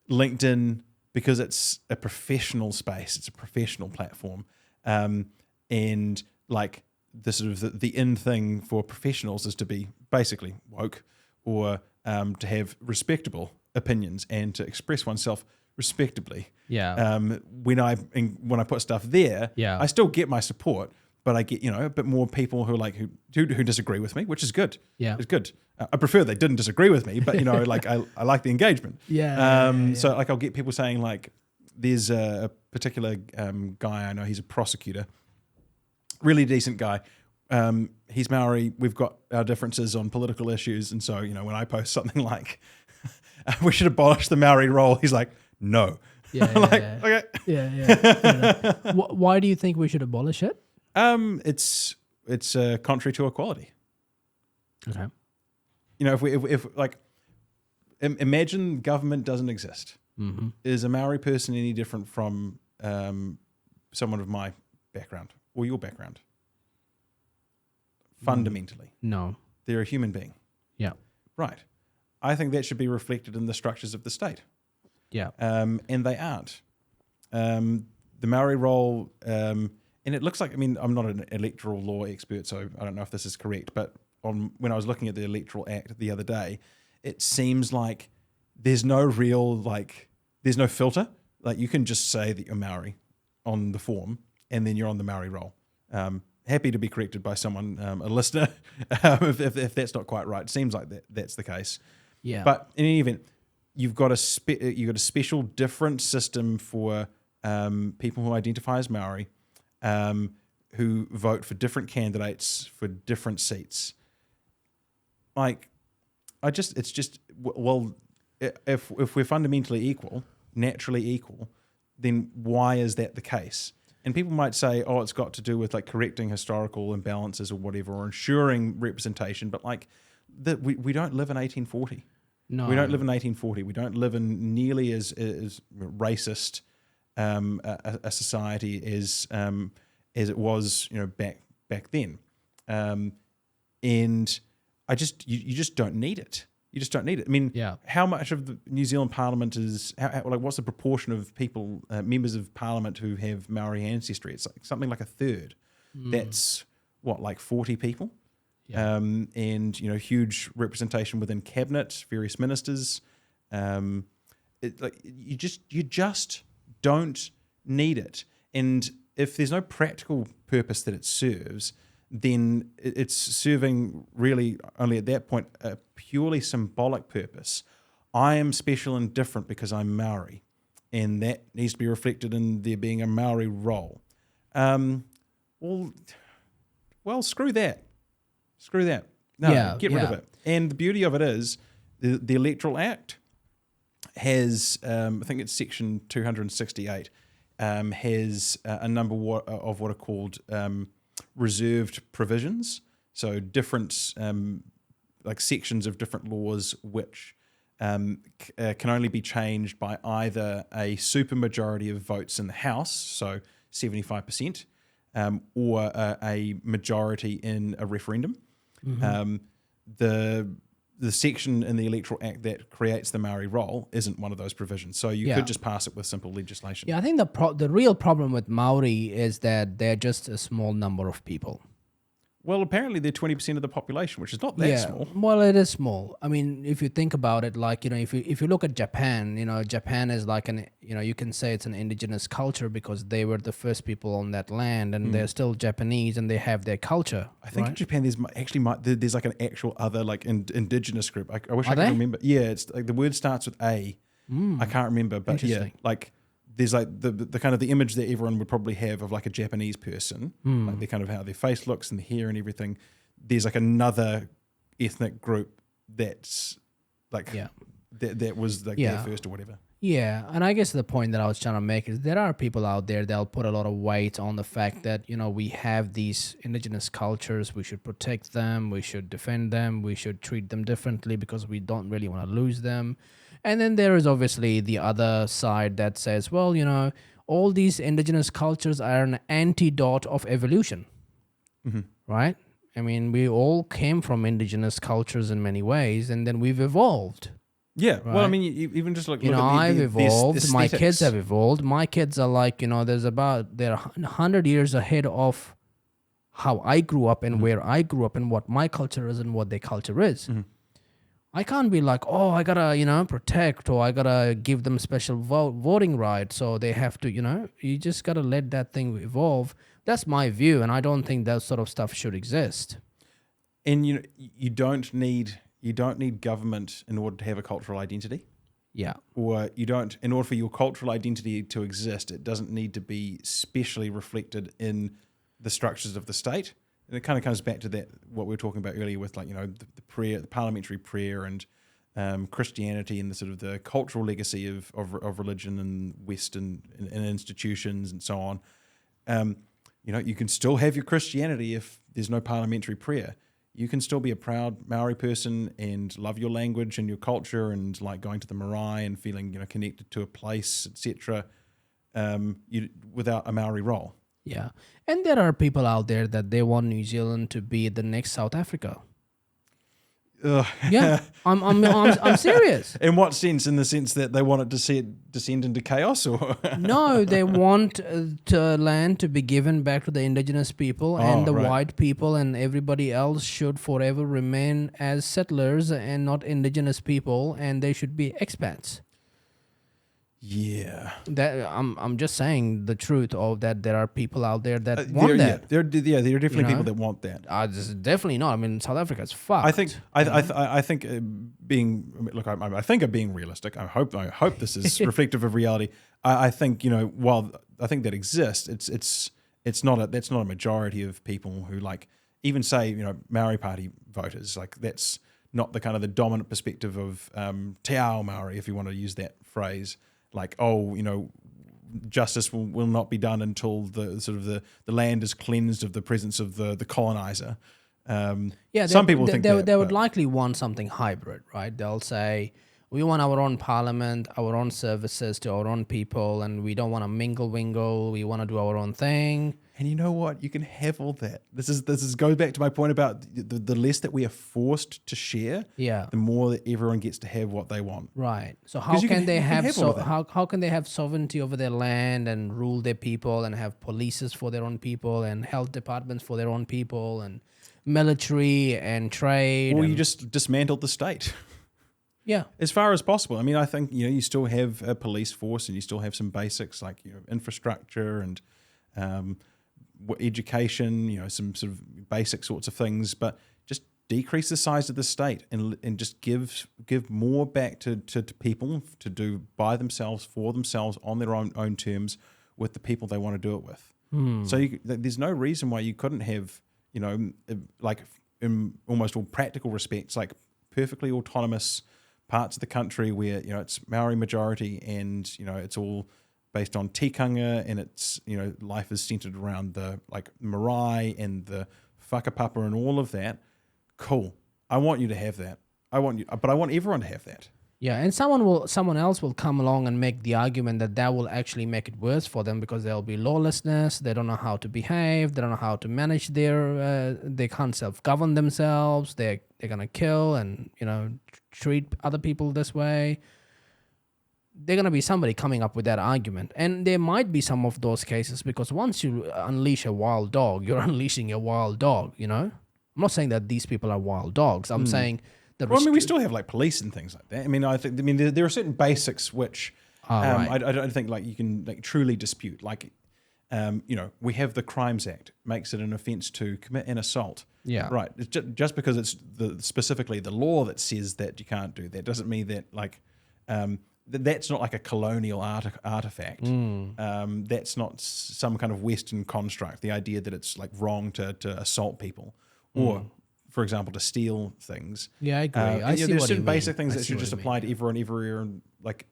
LinkedIn, because it's a professional space, it's a professional platform, and like the sort of the in thing for professionals is to be basically woke or to have respectable opinions and to express oneself respectably. Yeah. When I put stuff there, Yeah. I still get my support, but I get, a bit more people who who disagree with me, which is good. Yeah. It's good. I prefer they didn't disagree with me, but I like the engagement. Yeah. So I'll get people saying there's a particular guy I know, he's a prosecutor, really decent guy. He's Maori. We've got our differences on political issues, and so when I post something like we should abolish the Maori role, he's like, no. Okay. Yeah. Why do you think we should abolish it? It's contrary to equality. Okay. If imagine government doesn't exist. Mm-hmm. Is a Maori person any different from someone of my background or your background? Fundamentally. No. They're a human being. Yeah. Right. I think that should be reflected in the structures of the state. Yeah. And they aren't. The Maori role, and it looks like, I'm not an electoral law expert, so I don't know if this is correct, but when I was looking at the Electoral Act the other day, it seems like there's no real, there's no filter. You can just say that you're Maori on the form, and then you're on the Maori roll. Happy to be corrected by someone, a listener, if that's not quite right. It seems like that's the case. Yeah. But in any event, you've got a special different system for people who identify as Maori, who vote for different candidates for different seats. If we're fundamentally equal, naturally equal, then why is that the case? And people might say, oh, it's got to do with correcting historical imbalances or whatever, or ensuring representation. But we don't live in 1840. No. We don't live in 1840. We don't live in nearly as racist a society as it was back then. And you just don't need it. You just don't need it. How much of the New Zealand Parliament is, what's the proportion of people, members of Parliament who have Maori ancestry? It's something like a third. That's 40 people? Yeah. And huge representation within cabinet, various ministers. You just don't need it. And if there's no practical purpose that it serves, then it's serving really only at that point a purely symbolic purpose. I am special and different because I'm Maori, and that needs to be reflected in there being a Maori role. Well, screw that. Screw that. No, get rid of it. And the beauty of it is the Electoral Act has, I think it's section 268, has a number of what are called reserved provisions. So different sections of different laws which can only be changed by either a supermajority of votes in the House, so 75%, or a majority in a referendum. Mm-hmm. The section in the Electoral Act that creates the Maori role isn't one of those provisions, so you could just pass it with simple legislation. Yeah, I think the real problem with Maori is that they're just a small number of people. Well, apparently they're 20% of the population, which is not that small. Well, it is small. I mean, if you think about it, if you look at Japan, Japan is you can say it's an indigenous culture because they were the first people on that land, and they're still Japanese, and they have their culture. I think in Japan there's an actual other indigenous group. I wish I could remember. Yeah, it's the word starts with A. I can't remember, but there's the kind of the image that everyone would probably have of a Japanese person, the kind of how their face looks and the hair and everything. There's another ethnic group that's that was their first or whatever. Yeah, and I guess the point that I was trying to make is there are people out there that'll put a lot of weight on the fact that we have these indigenous cultures, we should protect them, we should defend them, we should treat them differently because we don't really want to lose them. And then there is obviously the other side that says, well, all these indigenous cultures are an antidote of evolution, right? I mean, we all came from indigenous cultures in many ways, and then we've evolved. Yeah, right? Well, I mean, you even just look at I've evolved. My kids have evolved. My kids are they're 100 years ahead of how I grew up and where I grew up and what my culture is and what their culture is. I can't be like, oh, I gotta, protect, or I gotta give them special voting rights, so they have to, you just gotta let that thing evolve. That's my view, and I don't think that sort of stuff should exist. And you don't need government in order to have a cultural identity. Yeah. Or you don't, in order for your cultural identity to exist, it doesn't need to be specially reflected in the structures of the state. And it kind of comes back to that, what we were talking about earlier with the prayer, the parliamentary prayer, and Christianity, and the sort of the cultural legacy of religion and Western and institutions and so on. You can still have your Christianity if there's no parliamentary prayer. You can still be a proud Maori person and love your language and your culture and like going to the marae and feeling connected to a place, etc. Without a Maori role. Yeah, and there are people out there that they want New Zealand to be the next South Africa. Yeah, I'm serious. In what sense? In the sense that they want it to descend into chaos, or no, they want land to be given back to the indigenous people, and the white people and everybody else should forever remain as settlers and not indigenous people, and they should be expats. Yeah, that I'm just saying the truth of that. There are people out there that want that. There are definitely people that want that. This is definitely not. I mean, South Africa's fucked. I think I think I think I'm being realistic. I hope this is reflective of reality. I think while I think that exists, that's not a majority of people who even say Maori Party voters. That's not the kind of the dominant perspective of Te Ao Maori, if you want to use that phrase. Justice will not be done until the land is cleansed of the presence of the colonizer. Some people think they would likely want something hybrid, right? They'll say, we want our own parliament, our own services to our own people, and we don't want to mingle. We want to do our own thing. And you know what? You can have all that. This goes back to my point about the less that we are forced to share, the more that everyone gets to have what they want. Right. So how can they have sovereignty over their land and rule their people and have polices for their own people and health departments for their own people and military and trade? Or you just dismantle the state. Yeah, as far as possible. I mean, I think you still have a police force and you still have some basics like infrastructure and education, some sort of basic sorts of things, but just decrease the size of the state and just give more back to people to do by themselves, for themselves, on their own terms with the people they want to do it with. So there's no reason why you couldn't have, in almost all practical respects, perfectly autonomous parts of the country where it's Maori majority and it's all based on tikanga and it's life is centered around the marae and the whakapapa and all of that. Cool. I want you to have that. But I want everyone to have that. Yeah, and someone else will come along and make the argument that will actually make it worse for them because there'll be lawlessness. They don't know how to behave. They don't know how to manage they can't self-govern themselves. They're gonna kill and treat other people this way. They're gonna be somebody coming up with that argument, and there might be some of those cases because once you unleash a wild dog, you're unleashing a wild dog. I'm not saying that these people are wild dogs. I'm saying. We still have police and things like that. I mean, there are certain basics which I don't think you can truly dispute. We have the Crimes Act makes it an offence to commit an assault. Yeah, right. It's just because it's specifically the law that says that you can't do that doesn't mean that that's not a colonial artifact. That's not some kind of Western construct. The idea that it's wrong to assault people or. For example, to steal things. Yeah, I agree. There's certain basic things that should just apply to everyone, everywhere, and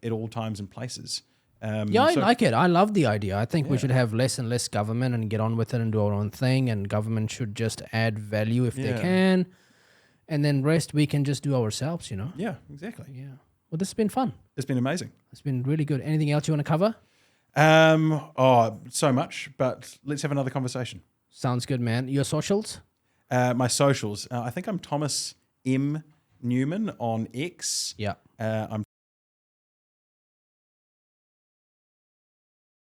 at all times and places. I like it. I love the idea. I think we should have less and less government and get on with it and do our own thing. And government should just add value if they can, and then rest we can just do ourselves. Yeah, exactly. Yeah. Well, this has been fun. It's been amazing. It's been really good. Anything else you want to cover? So much, but let's have another conversation. Sounds good, man. Your socials? My socials. I think I'm Thomas M. Newman on X. Yeah. I'm